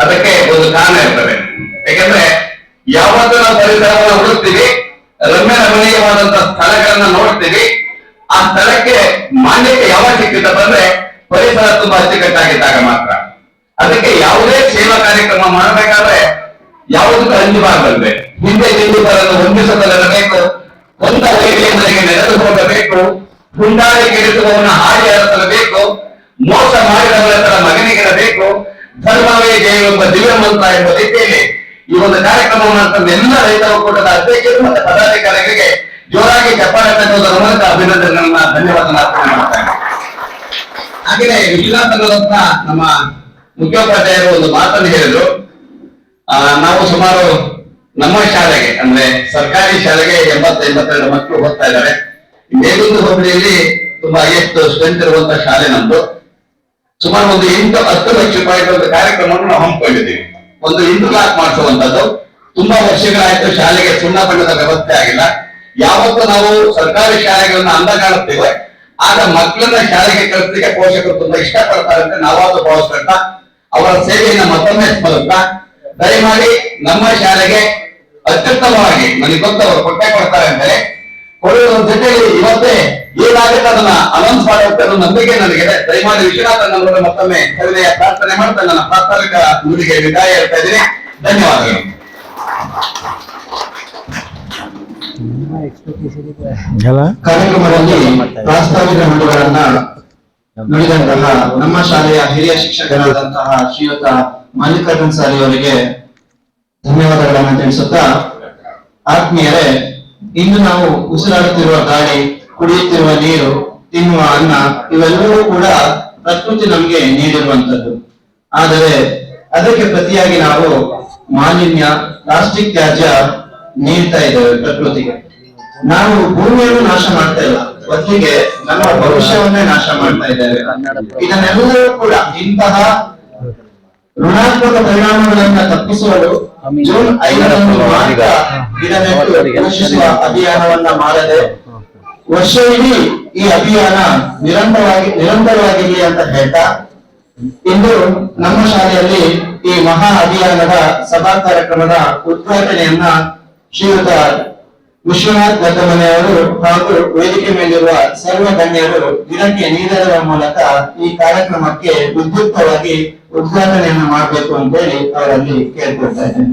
ಅದಕ್ಕೆ ಒಂದು ಕಾರಣ ಇರ್ತದೆ. ಯಾಕಂದ್ರೆ ಯಾವತ್ತು ನಾವು ಪರಿಸರವನ್ನು ಹುಡುಕ್ತೀವಿ, ರಮ್ಯ ರಮಣೀಯವಾದಂತಹ ಸ್ಥಳಗಳನ್ನ ನೋಡ್ತೀವಿ, ಆ ಸ್ಥಳಕ್ಕೆ ಮಾನ್ಯತೆ ಯಾವಾಗ ಸಿಗ್ತದೆ ಅಂದ್ರೆ ಪರಿಸರ ತುಂಬಾ ಅಚ್ಚುಕಟ್ಟಾಗಿದ್ದಾಗ ಮಾತ್ರ. ಅದಕ್ಕೆ ಯಾವುದೇ ಸೇವಾ ಕಾರ್ಯಕ್ರಮ ಮಾಡಬೇಕಾದ್ರೆ ಯಾವುದಕ್ಕೂ ಅಂಜಬಾರದಂತೆ, ಹಿಂದೆ ನಿಲ್ಲುವುದನ್ನು ಹೊಂದಿಸಲಿರಬೇಕು, ಒಂದ ವೈದ್ಯರಿಗೆ ನಡೆದುಕೊಳ್ಳಬೇಕು, ಹುಂಡಾಳಿಕೆಡಿಸುವವನ್ನ ಹಾಡಿ ಹರಿಸಬೇಕು, ಮೋಸ ಮಾಡಿದವರ ಮಗನಿಗಿರಬೇಕು, ಧರ್ಮವೇ ಜಯವೆಂಬ ದಿವ್ಯ ಮಂತ್ರ ಎಂಬ ರೀತಿಯಲ್ಲಿ ಈ ಒಂದು ಕಾರ್ಯಕ್ರಮವನ್ನು ತಂದ ಎಲ್ಲ ರೈತ ಒಕ್ಕೂಟದ ಅಧ್ಯಕ್ಷರು ಮತ್ತು ಪದಾಧಿಕಾರಿಗಳಿಗೆ ಜೋರಾಗಿ ಚಪ್ಪಾಳೆ ತಟ್ಟುವುದರ ಮೂಲಕ ಅಭಿನಂದನೆಗಳನ್ನ ಧನ್ಯವಾದ ಅರ್ಪಣೆ ಮಾಡ್ತಾರೆ. ಹಾಗೆಯೇ ವಿಶ್ವನಾಥ್ ನಮ್ಮ ಮುಖ್ಯೋಪಾಧ್ಯಾಯರು ಒಂದು ಮಾತನ್ನು ಹೇಳಿದ್ರು. ನಾವು ಸುಮಾರು ನಮ್ಮ ಶಾಲೆಗೆ ಅಂದ್ರೆ ಸರ್ಕಾರಿ ಶಾಲೆಗೆ 80-82 ಮಕ್ಕಳು ಹೋಗ್ತಾ ಇದ್ದಾರೆ. ಮೇಲುಂದು ಹೋಬಳಿಯಲ್ಲಿ ತುಂಬಾ ಹೈಯೆಸ್ಟ್ ಸ್ಟ್ರೆಂತ್ ಇರುವಂತಹ ಶಾಲೆ ನಮ್ದು. ಸುಮಾರು ಒಂದು 8-10 ಲಕ್ಷ ರೂಪಾಯಿಗಳ ಒಂದು ಕಾರ್ಯಕ್ರಮವನ್ನು ನಾವು ಹಮ್ಮಿಕೊಂಡಿದ್ದೀವಿ. ಒಂದು ಇಂಟರ್ಲಾಕ್ ಮಾಡಿಸುವಂತದ್ದು. ತುಂಬಾ ವರ್ಷಗಳಾಯ್ತು ಶಾಲೆಗೆ ಸುಣ್ಣ ಬಣ್ಣದ ವ್ಯವಸ್ಥೆ ಆಗಿಲ್ಲ. ಯಾವತ್ತು ನಾವು ಸರ್ಕಾರಿ ಶಾಲೆಗಳನ್ನ ಅಂದ ಕಾಣುತ್ತೇವೆ ಆಗ ಮಕ್ಕಳನ್ನ ಶಾಲೆಗೆ ಕಳಿಸಲಿಕ್ಕೆ ಪೋಷಕರು ತುಂಬಾ ಇಷ್ಟಪಡ್ತಾರೆ ಅಂತ ನಾವಾದ್ರೂ ಭಾವಿಸ್ತಾ ಅವರ ಸೇವೆಯನ್ನ ಮತ್ತೊಮ್ಮೆ ಸ್ಮರಿಸ್ತಾ ದಯಮಾಡಿ ನಮ್ಮ ಶಾಲೆಗೆ ಅತ್ಯುತ್ತಮವಾಗಿ, ನನಗೆ ಗೊತ್ತು ಅವರು ಕೊಟ್ಟೆ ಕೊಡ್ತಾರೆ ಅಂತಾರೆ, ಕೊಡುವ ಜೊತೆಯಲ್ಲಿ ಇವತ್ತೇ ಏನಾಗುತ್ತೆ ಅದನ್ನ ಅನೌನ್ಸ್ ಮಾಡುವಂತ ನಂಬಿಕೆ ನನಗಿದೆ. ದಯಮಾಡಿ ವಿಶ್ವನಾಥನ್ ಮತ್ತೊಮ್ಮೆ ಕವಿತೆಯ ಪ್ರಾರ್ಥನೆ ಮಾಡ್ತಾ ನನ್ನ ಪ್ರಾಸ್ತಾವಿಕ ನುಡಿಗೆ ವಿದಾಯ ಹೇಳ್ತಾ ಇದ್ದೀನಿ. ಧನ್ಯವಾದಗಳು. ಕಾರ್ಯಕ್ರಮದಲ್ಲಿ ಪ್ರಾಸ್ತಾವಿಕ ನುಡಿಗಳನ್ನ ನುಡಿದಂತಹ ನಮ್ಮ ಶಾಲೆಯ ಹಿರಿಯ ಶಿಕ್ಷಕರಾದಂತಹ ಶ್ರೀಯುತ ಮಲ್ಲಿಕಾರ್ಜುನ್ ಸಾರಿ ಅವರಿಗೆ ಧನ್ಯವಾದಗಳನ್ನು ತಿಳಿಸುತ್ತಾ, ಆತ್ಮೀಯರೇ, ಇಂದು ನಾವು ಉಸಿರಾಡುತ್ತಿರುವ ಗಾಳಿ, ಕುಡಿಯುತ್ತಿರುವ ನೀರು, ತಿನ್ನುವ ಅನ್ನ ಇವೆಲ್ಲವೂ ಕೂಡ ಪ್ರಕೃತಿ ನಮಗೆ ನೀಡಿರುವಂತದ್ದು. ಆದರೆ ಅದಕ್ಕೆ ಪ್ರತಿಯಾಗಿ ನಾವು ಮಾಲಿನ್ಯ, ಪ್ಲಾಸ್ಟಿಕ್ ತ್ಯಾಜ್ಯ ನೀಡ್ತಾ ಇದ್ದೇವೆ ಪ್ರಕೃತಿಗೆ. ನಾವು ಭೂಮಿಯನ್ನು ನಾಶ ಮಾಡ್ತಾ ಇಲ್ಲ, ಬದಲಿಗೆ ನಮ್ಮ ಭವಿಷ್ಯವನ್ನೇ ನಾಶ ಮಾಡ್ತಾ ಇದ್ದೇವೆ. ಇದನ್ನೆಲ್ಲವೂ ಕೂಡ ಇಂತಹ ಋಣಾತ್ಮಕ ಪರಿಣಾಮಗಳನ್ನ ತಪ್ಪಿಸಲು ಜೂನ್ 5ರಂದು ಮಾತ್ರ ಗಿಡ ನೆಟ್ಟು ಪೋಷಿಸುವ ಅಭಿಯಾನವನ್ನ ಮಾಡದೆ ವರ್ಷವಿಡೀ ಈ ಅಭಿಯಾನ ನಿರಂತರವಾಗಿರಲಿ ಅಂತ ಹೇಳ್ತಾ, ಇಂದು ನಮ್ಮ ಶಾಲೆಯಲ್ಲಿ ಈ ಮಹಾ ಅಭಿಯಾನದ ಸಭಾ ಕಾರ್ಯಕ್ರಮದ ಉದ್ಘಾಟನೆಯನ್ನ ಶ್ರೀಯುತ ವಿಶ್ವನಾಥ್ ಗದ್ದಮನೆಯವರು ಹಾಗೂ ವೇದಿಕೆ ಮೇಲಿರುವ ಸರ್ವ ಗಣ್ಯರು ಗಿಡಕ್ಕೆ ನೀಡುವ ಮೂಲಕ ಈ ಕಾರ್ಯಕ್ರಮಕ್ಕೆ ಉದ್ಯುಕ್ತವಾಗಿ ಉದ್ಘಾಟನೆಯನ್ನು ಮಾಡಬೇಕು ಅಂತೇಳಿ ಅವರಲ್ಲಿ ಕೇಳ್ಕೊಳ್ತಾ ಇದ್ದೇನೆ.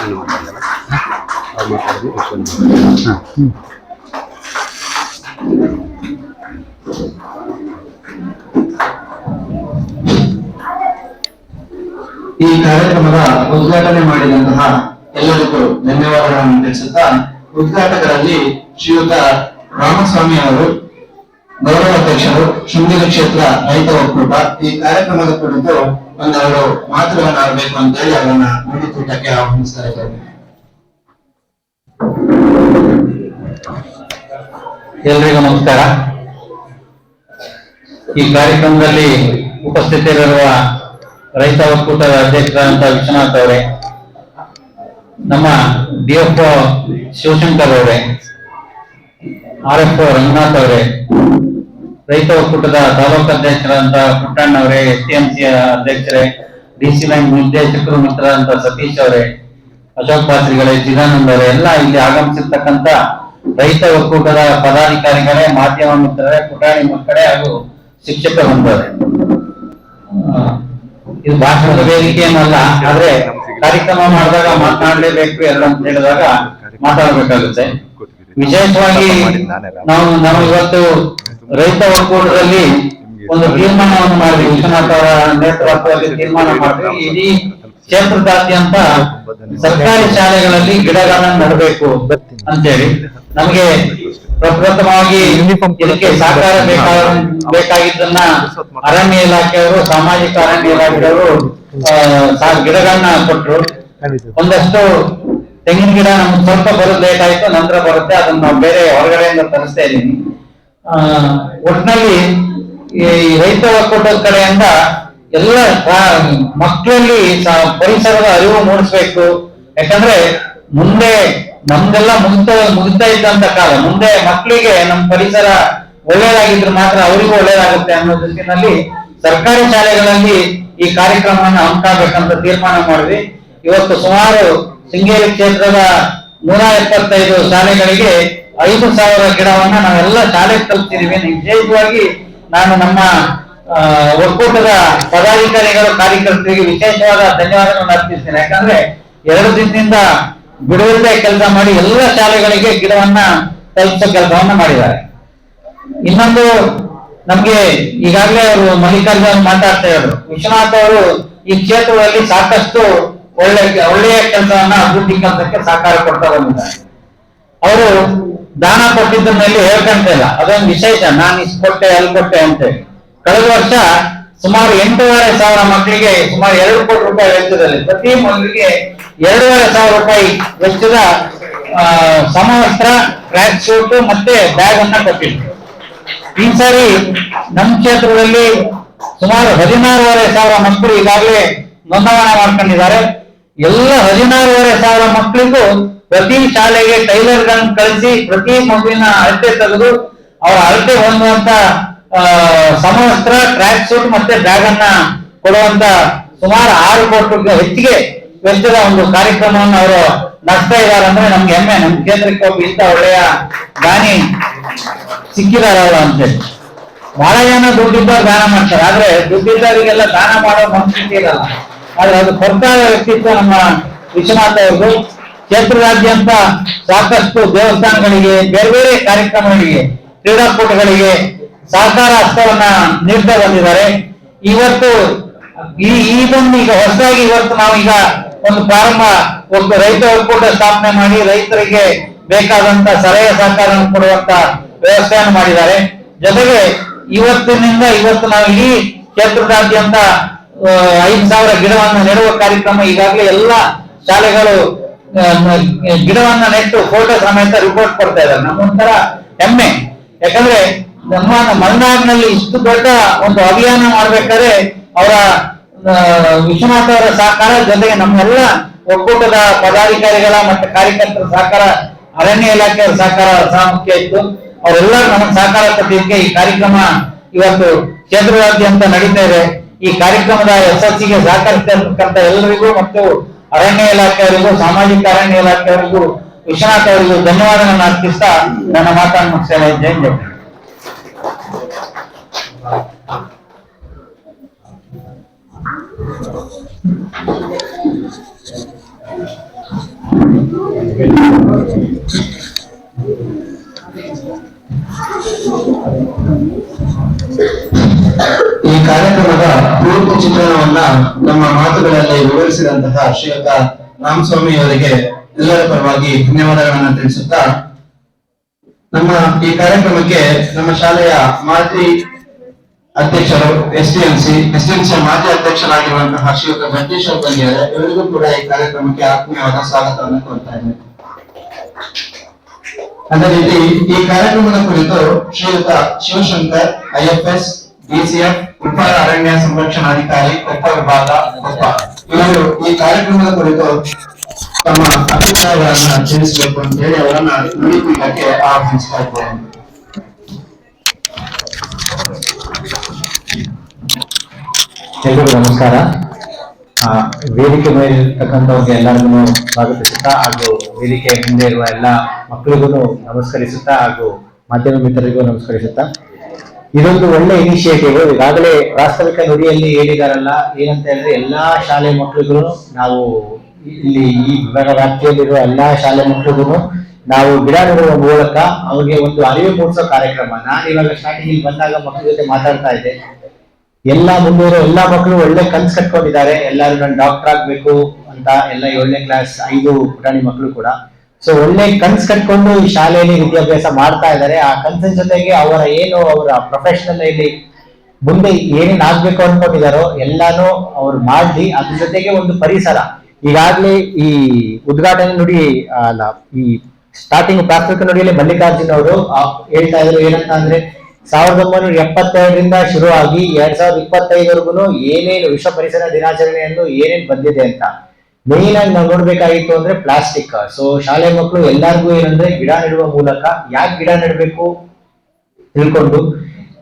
ಈ ಕಾರ್ಯಕ್ರಮದ ಉದ್ಘಾಟನೆ ಮಾಡಿದಂತಹ ಎಲ್ಲರಿಗೂ ಧನ್ಯವಾದಗಳನ್ನು ತಿಳಿಸುತ್ತಾ ಉದ್ಘಾಟಕರಲ್ಲಿ ಶ್ರೀಯುತ ರಾಮಸ್ವಾಮಿ ಅವರು ಗೌರವಾಧ್ಯಕ್ಷರು ಶೃಂಗೇರಿ ಕ್ಷೇತ್ರ ರೈತ ಒಕ್ಕೂಟ ಈ ಕಾರ್ಯಕ್ರಮದ ಕುರಿತು ಒಂದೆರಡು ಮಾತುಗಳನ್ನು ಆಡಬೇಕು ಅಂತ ಹೇಳಿ ಅವರನ್ನ ನುಡಿತೂಟಕ್ಕೆ ಆಹ್ವಾನಿಸ್ತಾ ಇದ್ದೇವೆ. ಎಲ್ರಿಗೂ ನಮಸ್ಕಾರ. ಈ ಕಾರ್ಯಕ್ರಮದಲ್ಲಿ ಉಪಸ್ಥಿತರಿರುವ ರೈತ ಒಕ್ಕೂಟದ ಅಧ್ಯಕ್ಷರಾದಂತಹ ವಿಶ್ವನಾಥ್ ಅವರೇ, ನಮ್ಮ ಡಿಎಫ್ಒ ಶಿವಶಂಕರ್ ಅವರೇ, RFO ರಂಗನಾಥ್ ಅವರೇ, ರೈತ ಒಕ್ಕೂಟದ ತಾಲೂಕು ಅಧ್ಯಕ್ಷರಾದಂತಹ ಪುಟ್ಟಣ್ಣ ಅವರೇ, STMC ಅಧ್ಯಕ್ಷರೇ, DC ಬ್ಯಾಂಕ್ ನಿರ್ದೇಶಕರು ಮಿತ್ರರಾದಂತಹ ಸತೀಶ್ ಅವರೇ, ಅಶೋಕ್ ಪಾತ್ರಿಗಳೇ, ಚಿದಾನಂದ ಅವರೇ, ಎಲ್ಲ ಇಲ್ಲಿ ಆಗಮಿಸಿರ್ತಕ್ಕಂಥ ರೈತ ಒಕ್ಕೂಟದ ಪದಾಧಿಕಾರಿಗಳೇ, ಮಾಧ್ಯಮ ಮಿತ್ರರೇ, ಪುಟಾಣಿ ಮಕ್ಕಳೇ ಹಾಗೂ ಶಿಕ್ಷಕ ಬಂದವರೇ, ಇದು ಭಾಷಣದ ವೇದಿಕೆ ಏನಲ್ಲ, ಆದ್ರೆ ಕಾರ್ಯಕ್ರಮ ಮಾಡಿದಾಗ ಮಾತನಾಡಲೇಬೇಕು ಎಲ್ಲ ಅಂತ ಹೇಳಿದಾಗ ಮಾತಾಡಬೇಕಾಗುತ್ತೆ. ವಿಶೇಷವಾಗಿ ನಾವು ಇವತ್ತು ರೈತ ಒಕ್ಕೂಟದಲ್ಲಿ ಒಂದು ತೀರ್ಮಾನವನ್ನು ಮಾಡಿದ್ವಿ. ವಿಶ್ವನಾಥ್ ಅವರ ನೇತೃತ್ವದಲ್ಲಿ ತೀರ್ಮಾನ ಮಾಡಿದ್ವಿ. ಇಡೀ ಕ್ಷೇತ್ರದಾದ್ಯಂತ ಸರ್ಕಾರಿ ಶಾಲೆಗಳಲ್ಲಿ ಗಿಡಗಳನ್ನು ನೆಡಬೇಕು ಅಂತೇಳಿ ನಮಗೆ ಪ್ರಪ್ರಥಮವಾಗಿ ಇದಕ್ಕೆ ಸಹಕಾರ ಬೇಕಾಗಿದ್ದನ್ನ ಅರಣ್ಯ ಇಲಾಖೆಯವರು, ಸಾಮಾಜಿಕ ಅರಣ್ಯ ಇಲಾಖೆಯವರು ಗಿಡಗಳನ್ನ ಕೊಟ್ಟರು. ಒಂದಷ್ಟು ತೆಂಗಿನ ಗಿಡ ನಮ್ಗೆ ಸ್ವಲ್ಪ ಬರೋದು ಲೇಟ್ ಆಯ್ತು, ನಂತರ ಬರುತ್ತೆ, ಅದನ್ನ ನಾವು ಬೇರೆ ಹೊರಗಡೆಯಿಂದ ತರಿಸ್ತಾ ಇದ್ದೀನಿ. ಒಟ್ಟಿನಲ್ಲಿ ಈ ರೈತ ಒಕ್ಕೂಟದ ಕಡೆಯಿಂದ ಎಲ್ಲ ಮಕ್ಕಳಲ್ಲಿ ಪರಿಸರದ ಅರಿವು ಮೂಡಿಸ್ಬೇಕು. ಯಾಕಂದ್ರೆ ಮುಂದೆ ನಮ್ದೆಲ್ಲ ಮುಗಿತಾ ಇದ್ದಂತ ಕಾಲ, ಮುಂದೆ ಮಕ್ಕಳಿಗೆ ನಮ್ಮ ಪರಿಸರ ಒಳ್ಳೇದಾಗಿದ್ರೆ ಮಾತ್ರ ಅವರಿಗೂ ಒಳ್ಳೇದಾಗುತ್ತೆ ಅನ್ನೋ ದೃಷ್ಟಿನಲ್ಲಿ ಸರ್ಕಾರಿ ಶಾಲೆಗಳಲ್ಲಿ ಈ ಕಾರ್ಯಕ್ರಮವನ್ನು ಹಮ್ಮಿಕೊಳ್ಳಬೇಕಂತ ತೀರ್ಮಾನ ಮಾಡಿದ್ವಿ. ಇವತ್ತು ಸುಮಾರು ಶೃಂಗೇರಿ ಕ್ಷೇತ್ರದ 175 ಶಾಲೆಗಳಿಗೆ 5,000 ಗಿಡವನ್ನ ನಾವೆಲ್ಲ ಶಾಲೆಗೆ ತಲುಪಿಸಿದೀವಿ. ವಿಶೇಷವಾಗಿ ನಾನು ನಮ್ಮ ಒಕ್ಕೂಟದ ಪದಾಧಿಕಾರಿಗಳು, ಕಾರ್ಯಕರ್ತರಿಗೆ ವಿಶೇಷವಾದ ಧನ್ಯವಾದಗಳನ್ನು ಅರ್ಪಿಸ್ತೇನೆ. ಯಾಕಂದ್ರೆ 2 ದಿನದಿಂದ ಬಿಡುವಿಲ್ಲದೆ ಕೆಲಸ ಮಾಡಿ ಎಲ್ಲ ಶಾಲೆಗಳಿಗೆ ಗಿಡವನ್ನ ತಲುಪಿಸೋ ಕೆಲಸವನ್ನ ಮಾಡಿದ್ದಾರೆ. ಇನ್ನೊಂದು ನಮ್ಗೆ ಈಗಾಗಲೇ ಅವರು ಮಲ್ಲಿಕಾರ್ಜುನ್ ಮಾತಾಡ್ತಾ ಇದ್ರು, ವಿಶ್ವನಾಥ್ ಅವರು ಈ ಕ್ಷೇತ್ರದಲ್ಲಿ ಸಾಕಷ್ಟು ಒಳ್ಳೆಯ ಕೆಲಸವನ್ನ ಅಭಿವೃದ್ಧಿ ಕೆಲಸಕ್ಕೆ ಸಹಕಾರ ಕೊಡ್ತಾ ಬಂದಿದ್ದಾರೆ. ಅವರು ದಾನ ಕೊಟ್ಟಿದ್ದನ್ನಲ್ಲಿ ಹೇಳ್ಕೊಂತ ಇಲ್ಲ, ಅದೊಂದು ವಿಶೇಷ. ನಾನು ಇಷ್ಟು ಕೊಟ್ಟೆ, ಅಲ್ಲಿ ಕೊಟ್ಟೆ ಅಂತೇಳಿ ಕಳೆದ ವರ್ಷ ಸುಮಾರು 8,500 ಮಕ್ಕಳಿಗೆ ಸುಮಾರು 2 ಕೋಟಿ ರೂಪಾಯಿ ವೆಚ್ಚದಲ್ಲಿ ಪ್ರತಿ ಮಗುವಿಗೆ 2,500 ರೂಪಾಯಿ ವೆಚ್ಚದ ಸಮವಸ್ತ್ರ, ಟ್ರ್ಯಾಕ್ ಸೂಟ್ ಮತ್ತೆ ಬ್ಯಾಗ್ ಅನ್ನ ಕೊಟ್ಟಿದ್ರು. ಈ ಸಾರಿ ನಮ್ಮ ಕ್ಷೇತ್ರದಲ್ಲಿ ಸುಮಾರು 16,500 ಮಕ್ಕಳು ಈಗಾಗಲೇ ನೋಂದಣಿ ಮಾಡ್ಕೊಂಡಿದ್ದಾರೆ. ಎಲ್ಲ 16,500 ಮಕ್ಕಳಿಗೂ ಪ್ರತಿ ಶಾಲೆಗೆ ಟೈಲರ್ಗಳನ್ನು ಕಳಿಸಿ ಪ್ರತಿ ಮಗುವಿನ ಅಳತೆ ತೆಗೆದು ಅವರ ಅಳತೆ ಹೊಂದುವಂತ ಸಮವಸ್ತ್ರ, ಟ್ರ್ಯಾಕ್ ಸೂಟ್ ಮತ್ತೆ ಬ್ಯಾಗ್ ಅನ್ನ ಕೊಡುವಂತ ಸುಮಾರು 6 ಕೋಟಿ ಹೆಚ್ಚಿಗೆ ವೆಚ್ಚದ ಒಂದು ಕಾರ್ಯಕ್ರಮವನ್ನು ಅವರು ನಡೆಸ್ತಾ ಇದ್ದಾರೆ. ಅಂದ್ರೆ ನಮ್ಗೆ ಹೆಮ್ಮೆ, ನಮ್ ಕ್ಷೇತ್ರಕ್ಕೆ ಒಬ್ಬ ಇಂತ ಒಳ್ಳೆಯ ದಾನಿ ಸಿಕ್ಕಿದಾರಲ್ಲ ಅಂತೇಳಿ. ಬಹಳ ಜನ ದುಡ್ಡಿದ್ದವ್ರು ದಾನ ಮಾಡ್ತಾರೆ, ಆದ್ರೆ ದುಡ್ಡಿದ್ದವರಿಗೆಲ್ಲ ದಾನ ಮಾಡೋ ಮನಸ್ಥಿತಿ ಇರಲ್ಲ. ಆದ್ರೆ ಅದು ಕೊಡ್ತಾರ ವ್ಯಕ್ತಿತ್ವ ನಮ್ಮ ವಿಶ್ವನಾಥ್ ಅವ್ರದ್ದು. ಕ್ಷೇತ್ರದಾದ್ಯಂತ ಸಾಕಷ್ಟು ದೇವಸ್ಥಾನಗಳಿಗೆ, ಬೇರೆ ಬೇರೆ ಕಾರ್ಯಕ್ರಮಗಳಿಗೆ, ಕ್ರೀಡಾಕೂಟಗಳಿಗೆ ಸಹಕಾರ ಹಸ್ತವನ್ನ ನೀಡ್ತಾ ಬಂದಿದ್ದಾರೆ. ಇವತ್ತು ಇದೊಂದು ಈಗ ಹೊಸದಾಗಿ ಇವತ್ತು ನಾವೀಗ ಒಂದು ಒಂದು ರೈತ ಒಕ್ಕೂಟ ಸ್ಥಾಪನೆ ಮಾಡಿ ರೈತರಿಗೆ ಬೇಕಾದಂತ ಸಲಹೆ ಸಹಕಾರ ಕೊಡುವಂತ ವ್ಯವಸ್ಥೆಯನ್ನು ಮಾಡಿದ್ದಾರೆ. ಜೊತೆಗೆ ಇವತ್ತಿನಿಂದ ಇವತ್ತು ನಾವು ಈ ಕ್ಷೇತ್ರದಾದ್ಯಂತ 5,000 ಗಿಡವನ್ನು ನೆಡುವ ಕಾರ್ಯಕ್ರಮ ಈಗಾಗಲೇ ಎಲ್ಲ ಶಾಲೆಗಳು ಗಿಡವನ್ನ ನೆಟ್ಟು ಫೋಟೋ ಸಮೇತ ರಿಪೋರ್ಟ್ ಕೊಡ್ತಾ ಇದ್ದಾರೆ. ನಮ್ಮೊಂಥರ ಹೆಮ್ಮೆ. ಯಾಕಂದ್ರೆ ನಮ್ಮ ಮಲೆನಾಡಿನಲ್ಲಿ ಇಷ್ಟು ದೊಡ್ಡ ಒಂದು ಅಭಿಯಾನ ಮಾಡ್ಬೇಕಾದ್ರೆ ಅವರ ವಿಶ್ವನಾಥ್ ಅವರ ಸಹಕಾರ, ಜೊತೆಗೆ ನಮ್ಮೆಲ್ಲ ಒಕ್ಕೂಟದ ಪದಾಧಿಕಾರಿಗಳ ಮತ್ತೆ ಕಾರ್ಯಕರ್ತರ ಸಹಕಾರ, ಅರಣ್ಯ ಇಲಾಖೆಯವರ ಸಹಕಾರ ಸಹ ಮುಖ್ಯ ಇತ್ತು. ಅವರೆಲ್ಲರೂ ನಮಗೆ ಸಹಕಾರ ಕೊಟ್ಟಿದ್ದಕ್ಕೆ ಈ ಕಾರ್ಯಕ್ರಮ ಇವತ್ತು ಕ್ಷೇತ್ರದಾದ್ಯಂತ ನಡೀತಾ ಇದೆ. ಈ ಕಾರ್ಯಕ್ರಮದ ಯಶಸ್ಸಿಗೆ ಸಹಕರಿಸಿರ್ತಕ್ಕಂಥ ಎಲ್ಲರಿಗೂ ಮತ್ತು ಅರಣ್ಯ ಇಲಾಖೆಯವರಿಗೂ, ಸಾಮಾಜಿಕ ಅರಣ್ಯ ಇಲಾಖೆಯವರಿಗೂ, ವಿಶ್ವನಾಥ್ ಅವರಿಗೂ ಧನ್ಯವಾದಗಳನ್ನು ಅರ್ಪಿಸ್ತಾ ನನ್ನ ಮಾತನ್ನು ಮುಗಿಸ್ತೇನೆ. ಜೈ ಜೈ. ಈ ಕಾರ್ಯಕ್ರಮದ ಪೂರ್ತಿ ಚಿತ್ರಣವನ್ನ ನಮ್ಮ ಮಾತುಗಳಲ್ಲಿ ವಿವರಿಸಿದಂತಹ ಶ್ರೀಯುತ ರಾಮಸ್ವಾಮಿ ಅವರಿಗೆ ಎಲ್ಲರ ಪರವಾಗಿ ಧನ್ಯವಾದಗಳನ್ನ ತಿಳಿಸುತ್ತಾ, ನಮ್ಮ ಈ ಕಾರ್ಯಕ್ರಮಕ್ಕೆ ನಮ್ಮ ಶಾಲೆಯ ಮಾಜಿ ಅಧ್ಯಕ್ಷರು ಎಸ್ಡಿಎಂಸಿ ಮಾಜಿ ಅಧ್ಯಕ್ಷರಾಗಿರುವಂತಹ ಶ್ರೀಯುತ ಜಗದೀಶ್ ಅವರು ಬಂದಿದ್ದಾರೆ. ಇವರಿಗೂ ಕೂಡ ಈ ಕಾರ್ಯಕ್ರಮಕ್ಕೆ ಆತ್ಮೀಯವಾದ ಸ್ವಾಗತವನ್ನು ಕೋರ್ತಾ ಇದ್ದೇನೆ. ಅದೇ ರೀತಿ ಈ ಕಾರ್ಯಕ್ರಮದ ಕುರಿತು ಶ್ರೀಯುತ ಶಿವಶಂಕರ್ IFS DCF ಉಪ ಅರಣ್ಯ ಸಂರಕ್ಷಣಾಧಿಕಾರಿ ಕೊಪ್ಪ ವಿಭಾಗ ಕೊಪ್ಪ, ಇವರು ಈ ಕಾರ್ಯಕ್ರಮದ ಕುರಿತು ತಮ್ಮ ಅಭಿಪ್ರಾಯಗಳನ್ನ ತಿಳಿಸಬೇಕು ಅಂತ ಹೇಳಿ ಅವರನ್ನ ನುಡಿಪೀಠಕ್ಕೆ ಆಹ್ವಾನಿಸ್ತಾ ಇದ್ದೇನೆ. ಎಲ್ರಿಗೂ ನಮಸ್ಕಾರ. ವೇದಿಕೆ ಮೇಲಿರ್ತಕ್ಕಂಥವ್ರಿಗೆ ಎಲ್ಲರಿಗೂ ಸ್ವಾಗತಿಸುತ್ತಾ ಹಾಗೂ ವೇದಿಕೆ ಮುಂದೆ ಇರುವ ಎಲ್ಲ ಮಕ್ಕಳಿಗೂ ನಮಸ್ಕರಿಸುತ್ತಾ ಹಾಗೂ ಮಾಧ್ಯಮ ಮಿತ್ರರಿಗೂ ನಮಸ್ಕರಿಸುತ್ತಾ, ಇದೊಂದು ಒಳ್ಳೆ ಇನಿಷಿಯೇಟಿವ್. ಈಗಾಗಲೇ ಪ್ರಾಸ್ತಾವಿಕ ನುಡಿಯಲ್ಲಿ ಹೇಳಿದಾರಲ್ಲ, ಏನಂತ ಹೇಳಿದ್ರೆ ಎಲ್ಲಾ ಶಾಲೆ ಮಕ್ಕಳಿಗೂ ನಾವು ಇಲ್ಲಿ ಈ ವಿಭಾಗ ವ್ಯಾಪ್ತಿಯಲ್ಲಿರುವ ಎಲ್ಲಾ ಶಾಲೆ ಮಕ್ಕಳಿಗೂ ನಾವು ಗಿಡ ನೆಡುವ ಮೂಲಕ ಅವ್ರಿಗೆ ಒಂದು ಅರಿವು ಮೂಡಿಸೋ ಕಾರ್ಯಕ್ರಮ. ನಾನು ಇವಾಗ ಸ್ಟಾರ್ಟಿಂಗ್ ಬಂದಾಗ ಮಕ್ಕಳ ಜೊತೆ ಮಾತಾಡ್ತಾ ಇದ್ದೆ. ಮುಂದೆ ಇರೋ ಎಲ್ಲಾ ಮಕ್ಕಳು ಒಳ್ಳೆ ಕನ್ಸ್ ಕಟ್ಕೊಂಡಿದ್ದಾರೆ. ಎಲ್ಲರೂ ನಾನು ಡಾಕ್ಟರ್ ಆಗ್ಬೇಕು ಅಂತ ಎಲ್ಲ 7ನೇ ಕ್ಲಾಸ್ 5 ಪುಟಾಣಿ ಮಕ್ಕಳು ಕೂಡ. ಸೊ ಒಳ್ಳೆ ಕನ್ಸ್ ಕಟ್ಕೊಂಡು ಈ ಶಾಲೆಯಲ್ಲಿ ವಿದ್ಯಾಭ್ಯಾಸ ಮಾಡ್ತಾ ಇದ್ದಾರೆ. ಆ ಕನ್ಸಿನ ಜೊತೆಗೆ ಅವರ ಪ್ರೊಫೆಷನಲ್ ಇಲ್ಲಿ ಮುಂದೆ ಏನೇನ್ ಆಗ್ಬೇಕು ಅನ್ಕೊಂಡಿದಾರೋ ಎಲ್ಲಾನು ಅವ್ರು ಮಾಡಿ, ಅದ್ರ ಜೊತೆಗೆ ಒಂದು ಪರಿಸರ. ಈಗಾಗ್ಲೇ ಈ ಉದ್ಘಾಟನೆ ನುಡಿ ಅಲ್ಲ, ಈ ಸ್ಟಾರ್ಟಿಂಗ್ ಪ್ರಾಥಮಿಕ ನುಡಿಯಲ್ಲಿ ಮಲ್ಲಿಕಾರ್ಜುನ್ ಅವರು ಹೇಳ್ತಾ ಇದ್ರು ಏನಂತ ಅಂದ್ರೆ 1972ರಿಂದ ಶುರುವಾಗಿ 2025ವರೆಗೂ ಏನೇನು ವಿಶ್ವ ಪರಿಸರ ದಿನಾಚರಣೆಯನ್ನು ಏನೇನ್ ಬಂದಿದೆ ಅಂತ ಮೇನ್ ಆಗಿ ನಾವು ನೋಡ್ಬೇಕಾಗಿತ್ತು ಅಂದ್ರೆ ಪ್ಲಾಸ್ಟಿಕ್. ಸೊ ಶಾಲೆ ಮಕ್ಕಳು ಎಲ್ಲರಿಗೂ ಏನಂದ್ರೆ ಗಿಡ ನೆಡುವ ಮೂಲಕ ಯಾಕೆ ಗಿಡ ನೆಡಬೇಕು ತಿಳ್ಕೊಂಡು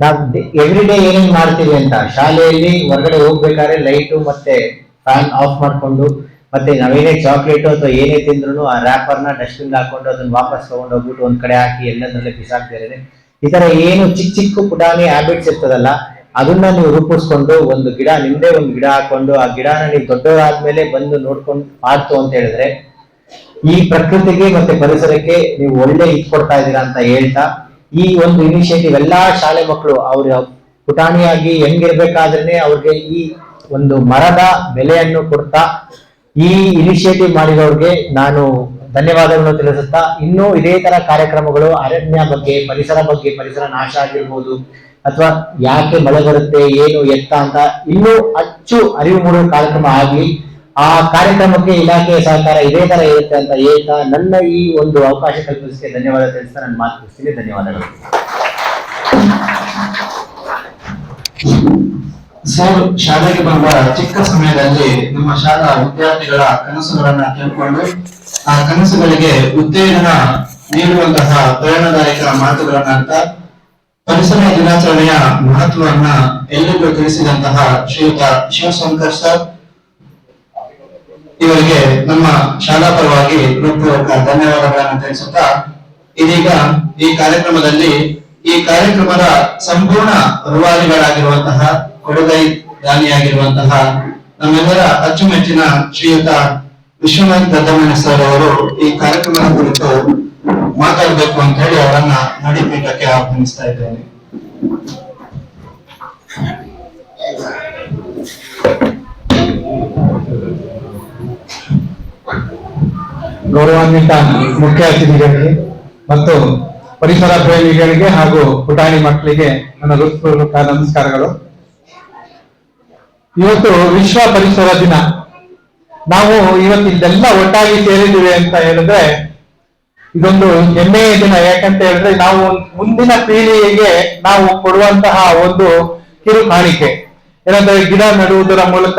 ನಾವು ಎವ್ರಿ ಡೇ ಏನೇನ್ ಮಾಡ್ತೀವಿ ಅಂತ, ಶಾಲೆಯಲ್ಲಿ ಹೊರಗಡೆ ಹೋಗ್ಬೇಕಾದ್ರೆ ಲೈಟು ಮತ್ತೆ ಫ್ಯಾನ್ ಆಫ್ ಮಾಡ್ಕೊಂಡು, ಮತ್ತೆ ನಾವೇನೇ ಚಾಕ್ಲೇಟ್ ಅಥವಾ ಏನೇ ತಿಂದ್ರು ಆ ರ್ಯಾಪರ್ನ ಡಸ್ಟ್ಬಿನ್ ಹಾಕೊಂಡು ಅದನ್ನ ವಾಪಸ್ ತಗೊಂಡು ಹೋಗ್ಬಿಟ್ಟು ಒಂದ್ ಕಡೆ ಹಾಕಿ ಎಲ್ಲದರಲ್ಲೇ ಬಿಸಾಕ್ತಿದ್ದಾರೆ. ಈ ತರ ಏನು ಚಿಕ್ಕ ಚಿಕ್ಕ ಪುಟಾಣಿ ಹ್ಯಾಬಿಟ್ಸ್ ಇರ್ತದಲ್ಲ, ಅದನ್ನ ನೀವು ರೂಪಿಸ್ಕೊಂಡು ಒಂದು ಗಿಡ ನಿಮ್ದೇ ಒಂದು ಗಿಡ ಹಾಕೊಂಡು ಆ ಗಿಡನ ನೀವು ದೊಡ್ಡವರಾದ್ಮೇಲೆ ಬಂದು ನೋಡ್ಕೊಂಡು ಮಾಡ್ತು ಅಂತ ಹೇಳಿದ್ರೆ ಈ ಪ್ರಕೃತಿಗೆ ಮತ್ತೆ ಪರಿಸರಕ್ಕೆ ನೀವು ಒಳ್ಳೆ ಕೊಡ್ತಾ ಇದ್ದೀರಾ ಅಂತ ಹೇಳ್ತಾ, ಈ ಒಂದು ಇನಿಷಿಯೇಟಿವ್ ಎಲ್ಲಾ ಶಾಲೆ ಮಕ್ಕಳು ಅವ್ರ ಪುಟಾಣಿಯಾಗಿ ಹೆಂಗಿರ್ಬೇಕಾದ್ರೆ ಅವ್ರಿಗೆ ಈ ಒಂದು ಮರದ ಬೆಲೆಯನ್ನು ಕೊಡ್ತಾ ಈ ಇನಿಷಿಯೇಟಿವ್ ಮಾಡಿದವ್ರಿಗೆ ನಾನು ಧನ್ಯವಾದಗಳನ್ನು ತಿಳಿಸುತ್ತಾ, ಇನ್ನೂ ಇದೇ ತರ ಕಾರ್ಯಕ್ರಮಗಳು ಅರಣ್ಯ ಬಗ್ಗೆ, ಪರಿಸರ ನಾಶ ಆಗಿರ್ಬೋದು ಅಥವಾ ಯಾಕೆ ಮಳೆ ಬರುತ್ತೆ ಏನು ಎತ್ತ ಅಂತ ಇನ್ನೂ ಅಚ್ಚು ಅರಿವು ಮೂಡುವ ಕಾರ್ಯಕ್ರಮ ಆಗ್ಲಿ. ಆ ಕಾರ್ಯಕ್ರಮಕ್ಕೆ ಇಲಾಖೆಯ ಸಹಕಾರ ಇದೇ ತರ ಇರುತ್ತೆ ಅಂತ ಹೇಳ್ತಾ ನನ್ನ ಈ ಒಂದು ಅವಕಾಶ ಕಲ್ಪಿಸಕ್ಕೆ ಧನ್ಯವಾದ ತಿಳಿಸ್ತಾ ನನ್ನ ಮಾತು ಮುಗಿಸ್ತೀನಿ. ಧನ್ಯವಾದಗಳು. ಸರ್, ಶಾಲೆಗೆ ಬಂದ ಚಿಕ್ಕ ಸಮಯದಲ್ಲಿ ನಮ್ಮ ಶಾಲಾ ವಿದ್ಯಾರ್ಥಿಗಳ ಕನಸುಗಳನ್ನ ತಿಳ್ಕೊಂಡು ಆ ಕನಸುಗಳಿಗೆ ಉತ್ತೇಜನ ನೀಡುವಂತಹ ಪ್ರೇರಣಾದಾಯಕ ಮಾತುಗಳನ್ನ ಅಂತ ಪರಿಸರ ದಿನಾಚರಣೆಯ ಮಹತ್ವವನ್ನ ಎಲ್ಲರಿಗೂ ತಿಳಿಸಿದಂತಹ ಶ್ರೀಯುತ ಶಿವಶಂಕರ್ ಸರ್ ಇವರಿಗೆ ನಮ್ಮ ಶಾಲಾ ಪರವಾಗಿ ಹೃತ್ಪೂರ್ವಕ ಧನ್ಯವಾದಗಳನ್ನು ತಿಳಿಸುತ್ತಾ, ಇದೀಗ ಈ ಕಾರ್ಯಕ್ರಮದಲ್ಲಿ ಈ ಕಾರ್ಯಕ್ರಮದ ಸಂಪೂರ್ಣ ರೂವಾರಿಗಳಾಗಿರುವಂತಹ ಕೊಡುಗೈ ದಾನಿಯಾಗಿರುವಂತಹ ನಮ್ಮೆಲ್ಲರ ಅಚ್ಚುಮೆಚ್ಚಿನ ಶ್ರೀಯುತ ವಿಶ್ವನಾಥ್ ದದ್ದಮನೆ ಸರ್ ಅವರು ಈ ಕಾರ್ಯಕ್ರಮದ ಕುರಿತು ಮಾತಾಡಬೇಕು ಅಂತ ಹೇಳಿ ಅವರನ್ನ ನುಡಿಪೀಠಕ್ಕೆ ಆಹ್ವಾನಿಸ್ತಾ ಇದ್ದೇನೆ. ಗೌರವಾನ್ವಿತ ಮುಖ್ಯ ಅತಿಥಿಗಳಿಗೆ ಮತ್ತು ಪರಿಸರ ಪ್ರೇಮಿಗಳಿಗೆ ಹಾಗೂ ಪುಟಾಣಿ ಮಕ್ಕಳಿಗೆ ನನ್ನ ಹೃತ್ಪೂರ್ವಕ ನಮಸ್ಕಾರಗಳು. ಇವತ್ತು ವಿಶ್ವ ಪರಿಸರ ದಿನ. ನಾವು ಇವತ್ತು ಇದೆಲ್ಲ ಒಟ್ಟಾಗಿ ಸೇರಿದ್ದೀವಿ ಅಂತ ಹೇಳಿದ್ರೆ ಇದೊಂದು ಹೆಮ್ಮೆಯ ದಿನ. ಯಾಕಂತ ಹೇಳಿದ್ರೆ ನಾವು ಮುಂದಿನ ಪೀಳಿಗೆಗೆ ನಾವು ಕೊಡುವಂತಹ ಒಂದು ಕಿರು ಕಾಣಿಕೆ ಏನಂದ್ರೆ ಗಿಡ ನೆಡುವುದರ ಮೂಲಕ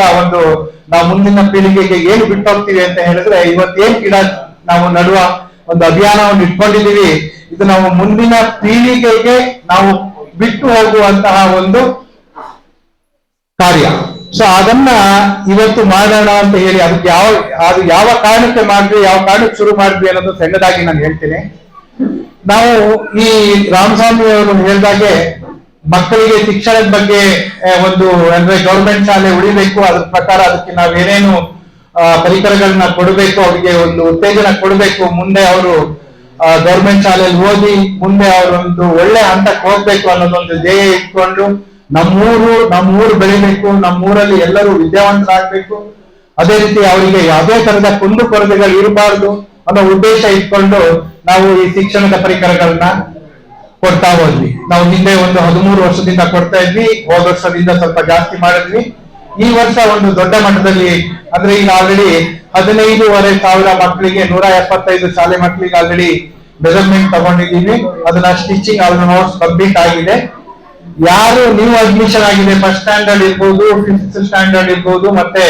ನಾವು ಮುಂದಿನ ಪೀಳಿಗೆಗೆ ಏನು ಬಿಟ್ಟು ಹೋಗ್ತೀವಿ ಅಂತ ಹೇಳಿದ್ರೆ ಇವತ್ತೇನ್ ಗಿಡ ನಾವು ನಡುವ ಒಂದು ಅಭಿಯಾನವನ್ನು ಇಟ್ಕೊಂಡಿದ್ದೀವಿ. ಇದು ನಾವು ಮುಂದಿನ ಪೀಳಿಗೆಗೆ ನಾವು ಬಿಟ್ಟು ಹೋಗುವಂತಹ ಒಂದು ಕಾರ್ಯ. ಸೊ ಅದನ್ನ ಇವತ್ತು ಮಾಡೋಣ ಅಂತ ಹೇಳಿ ಅದಕ್ಕೆ ಯಾವ ಕಾರಣಕ್ಕೆ ಮಾಡಿದ್ವಿ, ಯಾವ ಕಾರಣಕ್ಕೆ ಶುರು ಮಾಡಿದ್ವಿ ಅನ್ನೋದು ಸಣ್ಣದಾಗಿ ನಾನು ಹೇಳ್ತೀನಿ. ನಾವು ಈ ರಾಮಸ್ವಾಮಿ ಅವರು ಹೇಳಿದಾಗೆ ಮಕ್ಕಳಿಗೆ ಶಿಕ್ಷಣದ ಬಗ್ಗೆ ಅಂದ್ರೆ ಗೌರ್ಮೆಂಟ್ ಶಾಲೆ ಉಳಿಬೇಕು, ಅದ್ರ ಪ್ರಕಾರ ಅದಕ್ಕೆ ನಾವೇನೇನು ಪರಿಕರಗಳನ್ನ ಕೊಡಬೇಕು, ಅವರಿಗೆ ಒಂದು ಉತ್ತೇಜನ ಕೊಡಬೇಕು. ಮುಂದೆ ಅವರು ಗೌರ್ಮೆಂಟ್ ಶಾಲೆಯಲ್ಲಿ ಓದಿ ಮುಂದೆ ಅವರೊಂದು ಒಳ್ಳೆ ಹಂತಕ್ಕೆ ಹೋಗ್ಬೇಕು ಅನ್ನೋದೊಂದು ಧ್ಯೇಯ ಇಟ್ಕೊಂಡು ನಮ್ಮೂರು ಬೆಳಿಬೇಕು, ನಮ್ಮೂರಲ್ಲಿ ಎಲ್ಲರೂ ವಿದ್ಯಾವಂತರಾಗ್ಬೇಕು, ಅದೇ ರೀತಿ ಅವರಿಗೆ ಯಾವುದೇ ತರದ ಕುಂದು ಕೊರತೆಗಳು ಇರಬಾರ್ದು ಅನ್ನೋ ಉದ್ದೇಶ ಇಟ್ಕೊಂಡು ನಾವು ಈ ಶಿಕ್ಷಣದ ಪರಿಕರಗಳನ್ನ ಕೊಡ್ತಾ ಹೋದ್ವಿ. ನಾವು ಹಿಂದೆ ಒಂದು 13 ವರ್ಷದಿಂದ ಕೊಡ್ತಾ ಇದ್ವಿ, ಹೋದ ವರ್ಷದಿಂದ ಸ್ವಲ್ಪ ಜಾಸ್ತಿ ಮಾಡಿದ್ವಿ. ಈ ವರ್ಷ ಒಂದು ದೊಡ್ಡ ಮಟ್ಟದಲ್ಲಿ ಅಂದ್ರೆ ಈಗ ಆಲ್ರೆಡಿ 15,500 ಮಕ್ಕಳಿಗೆ 175 ಶಾಲೆ ಮಕ್ಕಳಿಗೆ ಆಲ್ರೆಡಿ ಮೆಜರ್ಮೆಂಟ್ ತಗೊಂಡಿದ್ದೀವಿ. ಅದನ್ನ ಸ್ಟಿಚಿಂಗ್ ಆಲ್ಮೋಸ್ಟ್ ಕಂಪ್ಲೀಟ್ ಆಗಿದೆ. ಯಾರು ನೀವು ಅಡ್ಮಿಷನ್ ಆಗಿದೆ, ಫಸ್ಟ್ ಸ್ಟ್ಯಾಂಡರ್ಡ್ ಇರ್ಬೋದು, 5th ಸ್ಟ್ಯಾಂಡರ್ಡ್ ಇರ್ಬೋದು, ಮತ್ತೆ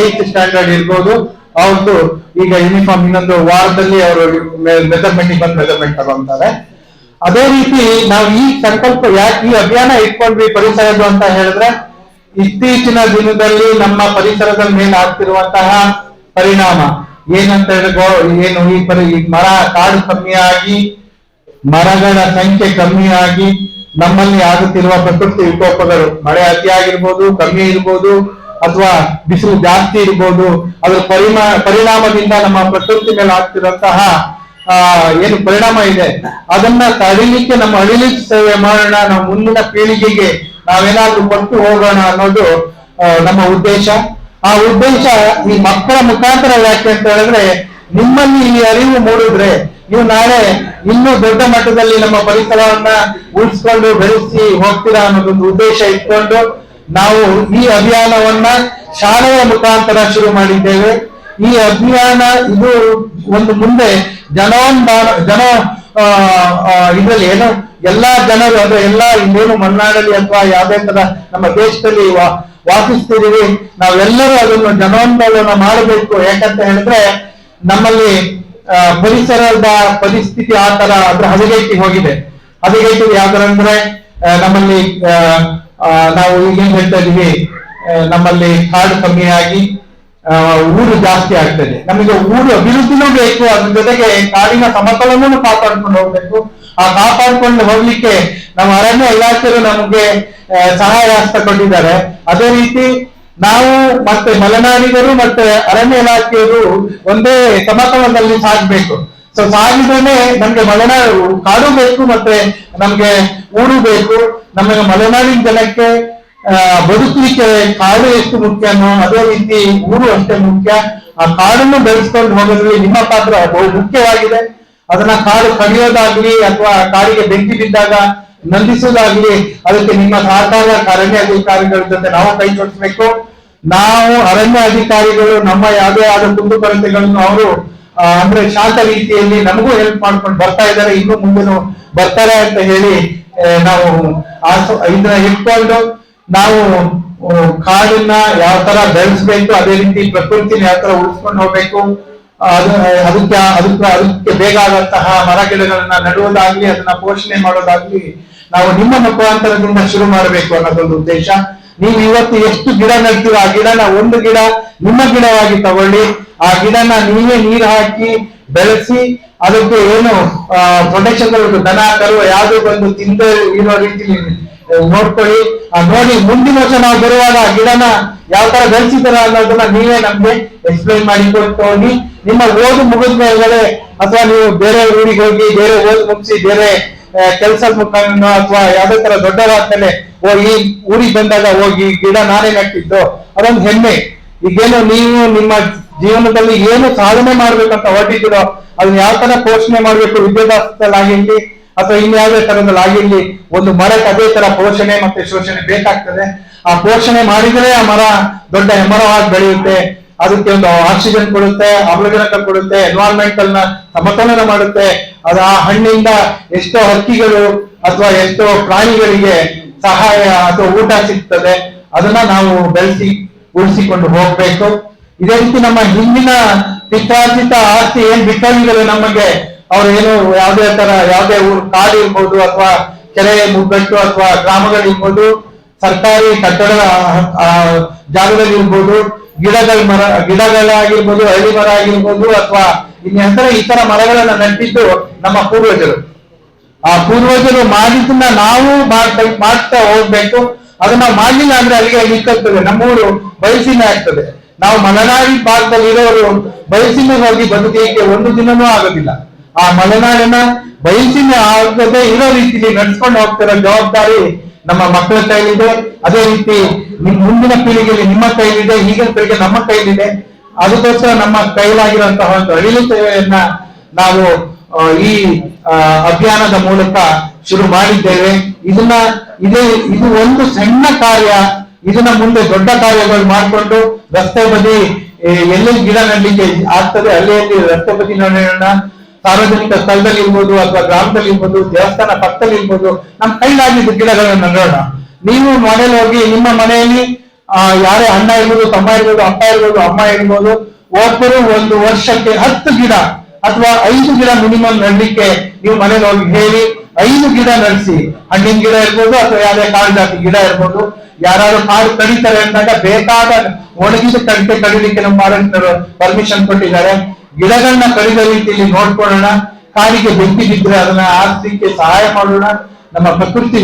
8th ಸ್ಟ್ಯಾಂಡರ್ಡ್ ಇರ್ಬೋದು, ಅವ್ರದ್ದು ಈಗ ಯೂನಿಫಾರ್ಮ್ ಇನ್ನೊಂದು ವಾರದಲ್ಲಿ ಅವರು ಮೆಜರ್ಮೆಂಟ್ ಬಂದು ಮೆಜರ್ಮೆಂಟ್ ತಗೊಂತಾರೆ. ಅದೇ ರೀತಿ ನಾವು ಈ ಸಂಕಲ್ಪ ಯಾಕೆ ಈ ಅಭಿಯಾನ ಇಟ್ಕೊಂಡ್ವಿ ಪರಿಸರದ್ದು ಅಂತ ಹೇಳಿದ್ರೆ, ಇತ್ತೀಚಿನ ದಿನದಲ್ಲಿ ನಮ್ಮ ಪರಿಸರದ ಮೇಲೆ ಆಗ್ತಿರುವಂತಹ ಪರಿಣಾಮ ಏನಂತ ಹೇಳಿದ್ರೆ, ಏನು ಈ ಮರ ಕಾಡು ಕಮ್ಮಿಯಾಗಿ ಮರಗಳ ಸಂಖ್ಯೆ ಕಮ್ಮಿಯಾಗಿ ನಮ್ಮಲ್ಲಿ ಆಗುತ್ತಿರುವ ಪ್ರಕೃತಿ ವಿಕೋಪಗಳು, ಮಳೆ ಅತಿ ಆಗಿರ್ಬೋದು, ಕಮ್ಮಿ ಇರ್ಬೋದು, ಅಥವಾ ಬಿಸಿಲು ಜಾಸ್ತಿ ಇರ್ಬೋದು, ಅದರ ಪರಿಣಾಮದಿಂದ ನಮ್ಮ ಪ್ರಕೃತಿ ಮೇಲೆ ಆಗ್ತಿರುವಂತಹ ಏನು ಪರಿಣಾಮ ಇದೆ ಅದನ್ನ ತಡಿಲಿಕ್ಕೆ ನಮ್ಮ ಅಳಿಲಿಕ್ಕೆ ಸೇವೆ ಮಾಡೋಣ, ನಾವು ಮುಂದಿನ ಪೀಳಿಗೆಗೆ ನಾವೇನಾದ್ರೂ ಕೊಟ್ಟು ಹೋಗೋಣ ಅನ್ನೋದು ನಮ್ಮ ಉದ್ದೇಶ. ಆ ಉದ್ದೇಶ ಈ ಮಕ್ಕಳ ಮುಖಾಂತರ ಯಾಕೆ ಅಂತ ಹೇಳಿದ್ರೆ, ನಿಮ್ಮಲ್ಲಿ ಈ ಅರಿವು ಮೂಡಿದ್ರೆ ನೀವು ನಾಳೆ ಇನ್ನೂ ದೊಡ್ಡ ಮಟ್ಟದಲ್ಲಿ ನಮ್ಮ ಪರಿಸರವನ್ನ ಉಳಿಸ್ಕೊಂಡು ಬೆಳೆಸಿ ಹೋಗ್ತೀರಾ ಅನ್ನೋದೊಂದು ಉದ್ದೇಶ ಇಟ್ಕೊಂಡು ನಾವು ಈ ಅಭಿಯಾನವನ್ನ ಶಾಲೆಯ ಮುಖಾಂತರ ಶುರು ಮಾಡಿದ್ದೇವೆ. ಈ ಅಭಿಯಾನ ಇದು ಒಂದು ಮುಂದೆ ಇದರಲ್ಲಿ ಏನು ಎಲ್ಲಾ ಜನರು ಅಂದ್ರೆ ಎಲ್ಲಾ ಇನ್ನೇನು ಮಲೆನಾಡಲ್ಲಿ ಅಥವಾ ಯಾವುದೇ ತರ ನಮ್ಮ ದೇಶದಲ್ಲಿ ವಾಸಿಸ್ತಿದೀವಿ, ನಾವೆಲ್ಲರೂ ಅದನ್ನು ಜನಾಂದೋಲನ ಮಾಡಬೇಕು. ಯಾಕಂತ ಹೇಳಿದ್ರೆ ನಮ್ಮಲ್ಲಿ ಪರಿಸರದ ಪರಿಸ್ಥಿತಿ ಆ ತರ ಅದ್ರ ಹದಗೆಟ್ಟಿ ಹೋಗಿದೆ. ಹದಗೆಟ್ಟಿಗೆ ಯಾವ ತರ ಅಂದ್ರೆ ನಮ್ಮಲ್ಲಿ ನಾವು ಈಗೇನ್ ಹೇಳ್ತಾ ಇದೀವಿ, ನಮ್ಮಲ್ಲಿ ಕಾಡು ಕಮ್ಮಿಯಾಗಿ ಊರು ಜಾಸ್ತಿ ಆಗ್ತದೆ. ನಮಗೆ ಊರು ಅಭಿವೃದ್ಧಿನೂ ಬೇಕು, ಅದ್ರ ಜೊತೆಗೆ ಕಾಡಿನ ಸಮತೋಲನೂ ಕಾಪಾಡ್ಕೊಂಡು ಹೋಗ್ಬೇಕು. ಆ ಕಾಪಾಡ್ಕೊಂಡು ಹೋಗ್ಲಿಕ್ಕೆ ನಮ್ಮ ಅರಣ್ಯ ಇಲಾಖೆಯರು ನಮಗೆ ಸಹಾಯ ಹಸ್ತ ಕೊಟ್ಟಿದ್ದಾರೆ. ಅದೇ ರೀತಿ ನಾವು ಮತ್ತೆ ಮಲೆನಾಡಿಗರು ಮತ್ತೆ ಅರಣ್ಯ ಇಲಾಖೆಯರು ಒಂದೇ ಸಮತೋಲನದಲ್ಲಿ ಸಾಗಬೇಕು. ಸೊ ಸಾಗಿದ್ರೆ ನಮ್ಗೆ ಮಲೆನಾಡು ಕಾಡು ಬೇಕು, ಮತ್ತೆ ನಮ್ಗೆ ಊರು ಬೇಕು. ನಮಗೆ ಮಲೆನಾಡಿನ ಜನಕ್ಕೆ ಬದುಕಲಿಕ್ಕೆ ಕಾಡು ಎಷ್ಟು ಮುಖ್ಯನೋ ಅದೇ ರೀತಿ ಊರು ಅಷ್ಟೇ ಮುಖ್ಯ. ಆ ಕಾಡನ್ನು ಬೆಳೆಸ್ಕೊಂಡು ಹೋಗೋದ್ರಲ್ಲಿ ನಿಮ್ಮ ಪಾತ್ರ ಬಹು ಮುಖ್ಯವಾಗಿದೆ. ಅದನ್ನ ಕಾಡು ಕಡಿಯೋದಾಗ್ಲಿ ಅಥವಾ ಕಾಡಿಗೆ ಬೆಂಕಿ ಬಿದ್ದಾಗ ನಂದಿಸುವುದಾಗ್ಲಿ ಅದಕ್ಕೆ ನಿಮ್ಮ ಸಹಕಾರ ಅರಣ್ಯ ಅಧಿಕಾರಿಗಳ ಜೊತೆ ನಾವು ಕೈ ಜೋಡಿಸ್ಬೇಕು. ನಾವು ಅರಣ್ಯ ಅಧಿಕಾರಿಗಳು ನಮ್ಮ ಯಾವುದೇ ಆದ ಕುಂದುಕೊರತೆಗಳನ್ನು ಅವರು ಅಂದ್ರೆ ಶಾಂತ ರೀತಿಯಲ್ಲಿ ನಮಗೂ ಹೆಲ್ಪ್ ಮಾಡ್ಕೊಂಡು ಬರ್ತಾ ಇದ್ದಾರೆ, ಇನ್ನು ಮುಂದೆನೂ ಬರ್ತಾರೆ ಅಂತ ಹೇಳಿ ನಾವು ಇದನ್ನ ಇಟ್ಕೊಂಡು ನಾವು ಕಾಡನ್ನ ಯಾವ ತರ ಬೆಳೆಸ್ಬೇಕು, ಅದೇ ರೀತಿ ಪ್ರಕೃತಿನ ಯಾವ ತರ ಉಳಿಸ್ಕೊಂಡು ಹೋಗ್ಬೇಕು, ಅದಕ್ಕೆ ಬೇಕಾದಂತಹ ಮರ ಗಿಡಗಳನ್ನ ನೆಡುವುದಾಗ್ಲಿ ಅದನ್ನ ಪೋಷಣೆ ಮಾಡೋದಾಗ್ಲಿ ನಾವು ನಿಮ್ಮ ಮುಖಾಂತರದಿಂದ ಶುರು ಮಾಡಬೇಕು ಅನ್ನೋದೊಂದು ಉದ್ದೇಶ. ನೀವು ಇವತ್ತು ಎಷ್ಟು ಗಿಡ ನೆಡ್ತೀರೋ ಆ ಗಿಡನ ಒಂದು ಗಿಡ ನಿಮ್ಮ ಗಿಡವಾಗಿ ತಗೊಳ್ಳಿ. ಆ ಗಿಡನ ನೀವೇ ನೀರು ಹಾಕಿ ಬೆಳೆಸಿ ಅದಕ್ಕೆ ಏನು ಪ್ರೊಟೆಕ್ಷನ್ ದನ ಕರು ಯಾವ್ದು ಬಂದು ತಿಂದು ಇರೋ ರೀತಿ ನೋಡ್ಕೊಳ್ಳಿ. ನೋಡಿ ಮುಂದಿನ ವರ್ಷ ನಾವು ಬರುವಾಗ ಆ ಗಿಡನ ಯಾವ ತರ ಬೆಳೆಸಿದಾರ ಅನ್ನೋದನ್ನ ನೀವೇ ನಮ್ಗೆ ಎಕ್ಸ್ಪ್ಲೈನ್ ಮಾಡಿ ಕೊಟ್ಟು ಹೋಗಿ. ನಿಮ್ಮ ಓದು ಮುಗಿದ ಮೇಲೆ ಅಥವಾ ನೀವು ಬೇರೆ ಊರಿಗೆ ಹೋಗಿ ಬೇರೆ ಓದು ಮುಗಿಸಿ ಬೇರೆ ಕೆಲಸದ ಮುಖಾಂತರ ಅಥವಾ ಯಾವ್ದೇ ತರ ದೊಡ್ಡದಾದ್ಮೇಲೆ ಈ ಊರಿಗೆ ಬಂದಾಗ ಹೋಗಿ ಗಿಡ ನಾನೇ ನೆಟ್ಟಿದ್ದು ಅದೊಂದು ಹೆಮ್ಮೆ. ಈಗೇನು ನೀವು ನಿಮ್ಮ ಜೀವನದಲ್ಲಿ ಏನು ಸಾಧನೆ ಮಾಡ್ಬೇಕಂತ ಹೊರಟಿದ್ದೀರೋ ಅದನ್ನ ಯಾವ ತರ ಪೋಷಣೆ ಮಾಡ್ಬೇಕು, ವಿದ್ಯಾಭ್ಯಾಸದಲ್ಲಾಗಿರ್ಲಿ ಅಥವಾ ಇನ್ಯಾವುದೇ ತರದಲ್ಲಿ ಆಗಿರ್ಲಿ, ಒಂದು ಮರಕ್ಕೆ ಅದೇ ತರ ಪೋಷಣೆ ಮತ್ತೆ ಶೋಷಣೆ ಬೇಕಾಗ್ತದೆ. ಆ ಪೋಷಣೆ ಮಾಡಿದ್ರೆ ಆ ಮರ ದೊಡ್ಡ ಹೆಮ್ಮರವಾಗಿ ಬೆಳೆಯುತ್ತೆ, ಅದಕ್ಕೆ ಒಂದು ಆಕ್ಸಿಜನ್ ಕೊಡುತ್ತೆ, ಆಮ್ಲಜನಕ ಕೊಡುತ್ತೆ, ಎನ್ವೈರನ್ಮೆಂಟಲ್ ನ ಸಮತೋಲನ ಮಾಡುತ್ತೆ. ಅದು ಆ ಹಣ್ಣಿಂದ ಎಷ್ಟೋ ಹಕ್ಕಿಗಳು ಅಥವಾ ಎಷ್ಟೋ ಪ್ರಾಣಿಗಳಿಗೆ ಸಹಾಯ ಅಥವಾ ಊಟ ಸಿಗ್ತದೆ. ಅದನ್ನ ನಾವು ಬೆಳೆಸಿ ಉಳಿಸಿಕೊಂಡು ಹೋಗ್ಬೇಕು. ಇದೇ ರೀತಿ ನಮ್ಮ ಹಿಂದಿನ ಪಿತ್ರಾರ್ಜಿತ ಆಸ್ತಿ ಏನ್ ಬಿಟ್ಟೋಗಿದ್ದಾರೆ ನಮಗೆ, ಅವ್ರು ಏನು ಯಾವುದೇ ತರ ಯಾವುದೇ ಊರು ಕಾಡು ಇರ್ಬೋದು ಅಥವಾ ಕೆರೆ ಮುಗ್ಗಟ್ಟು ಅಥವಾ ಗ್ರಾಮಗಳಿರ್ಬೋದು, ಸರ್ಕಾರಿ ಕಟ್ಟಡದ ಜಾಗದಲ್ಲಿ ಇರ್ಬೋದು, ಗಿಡಗಳಾಗಿರ್ಬೋದು, ಹಳ್ಳಿ ಮರ ಆಗಿರ್ಬೋದು ಅಥವಾ ಇತರ ಮರಗಳನ್ನ ನೆಟ್ಟಿದ್ದು ನಮ್ಮ ಪೂರ್ವಜರು. ಆ ಪೂರ್ವಜರು ಮಾಡಿದ್ದನ್ನ ನಾವು ಮಾಡ್ತಾ ಹೋಗ್ಬೇಕು. ಅದನ್ನ ಮಾಡ್ಲಿಲ್ಲ ಅಂದ್ರೆ ಅಲ್ಲಿಗೆ ನಿಂತೋಗ್ತದೆ, ನಮ್ಮೂರು ಬಯಸಿನ ಆಗ್ತದೆ. ನಾವು ಮಲೆನಾಡಿ ಭಾಗದಲ್ಲಿ ಇರೋರು ಬಯಸಿನ ಹೋಗಿ ಬದುಕಲಿಕ್ಕೆ ಒಂದು ದಿನನೂ ಆಗೋದಿಲ್ಲ. ಆ ಮಲೆನಾಡಿನ ಬಯಸಿನ ಆಗದೆ ಇರೋ ರೀತಿಯಲ್ಲಿ ನಡ್ಸ್ಕೊಂಡು ಹೋಗ್ತಿರೋ ಜವಾಬ್ದಾರಿ ನಮ್ಮ ಮಕ್ಕಳ ಕೈಲಿದೆ. ಅದೇ ರೀತಿ ಮುಂದಿನ ಪೀಳಿಗೆಯಲ್ಲಿ ನಿಮ್ಮ ಕೈಲಿದೆ, ಈಗಿನ ಪೀಳಿಗೆ ನಮ್ಮ ಕೈಲಿದೆ. ಅದಕ್ಕೋಸ್ಕರ ನಮ್ಮ ಕೈಲಾಗಿರುವಂತಹ ಒಂದು ಅಳಿಲು ಸೇವೆಯನ್ನ ನಾವು ಈ ಅಭಿಯಾನದ ಮೂಲಕ ಶುರು ಮಾಡಿದ್ದೇವೆ. ಇದು ಒಂದು ಸಣ್ಣ ಕಾರ್ಯ. ಇದನ್ನ ಮುಂದೆ ದೊಡ್ಡ ಕಾರ್ಯಗಳು ಮಾಡಿಕೊಂಡು ರಸ್ತೆ ಬದಿ ಎಲ್ಲೆಲ್ಲಿ ಗಿಡ ನೆಡಲಿಕ್ಕೆ ಆಗ್ತದೆ ಅಲ್ಲಿ ರಸ್ತೆ ಬದಿ ನೆಡೋಣ. ಸಾರ್ವಜನಿಕ ಸ್ಥಳದಲ್ಲಿ ಇರ್ಬೋದು ಅಥವಾ ಗ್ರಾಮದಲ್ಲಿ ಇರ್ಬೋದು, ದೇವಸ್ಥಾನ ಪಕ್ಕದಲ್ಲಿ ಇರ್ಬೋದು, ನಮ್ಮ ಕೈಲಾಗಿದ್ದ ಗಿಡಗಳನ್ನ ನೆಡೋಣ. ನೀವು ಮನೇಲಿ ಹೋಗಿ ನಿಮ್ಮ ಮನೆಯಲ್ಲಿ ಯಾರೇ ಅಣ್ಣ ಇರ್ಬೋದು, ತಮ್ಮ ಇರ್ಬೋದು, ಅಪ್ಪ ಇರ್ಬೋದು, ಅಮ್ಮ ಇರ್ಬೋದು, ಒಬ್ಬರು ಒಂದು ವರ್ಷಕ್ಕೆ 10 ಗಿಡ ಅಥವಾ 5 ಗಿಡ ಮಿನಿಮಮ್ ನೆಡಲಿಕ್ಕೆ ನೀವು ಮನೇಲಿ ಹೋಗಿ ಹೇಳಿ 5 ಗಿಡ ನಡೆಸಿ. ಹಣ್ಣಿನ ಗಿಡ ಇರ್ಬೋದು ಅಥವಾ ಯಾವುದೇ ಕಾಡು ಜಾತಿ ಗಿಡ ಇರ್ಬೋದು. ಯಾರು ಕಾಡು ಕಡಿತಾರೆ ಅಂದಾಗ ಬೇಕಾದ ಒಣಗಿದ ಕಡಿಕೆ ಕಡಿಲಿಕ್ಕೆ ನಮ್ಮ ಮಹಾರಾಷ್ಟ್ರರು ಪರ್ಮಿಷನ್ ಕೊಟ್ಟಿದ್ದಾರೆ. ಗಿಡಗಳನ್ನ ಕಡಿದ ರೀತಿಯಲ್ಲಿ ನೋಡ್ಕೊಳ್ಳೋಣ. ಕಾಡಿಗೆ ಬೆಂಕಿ ಬಿದ್ದರೆ ಅದನ್ನ ಆರಿಸಲಿಕ್ಕೆ ಸಹಾಯ ಮಾಡೋಣ. ನಮ್ಮ ಪ್ರಕೃತಿ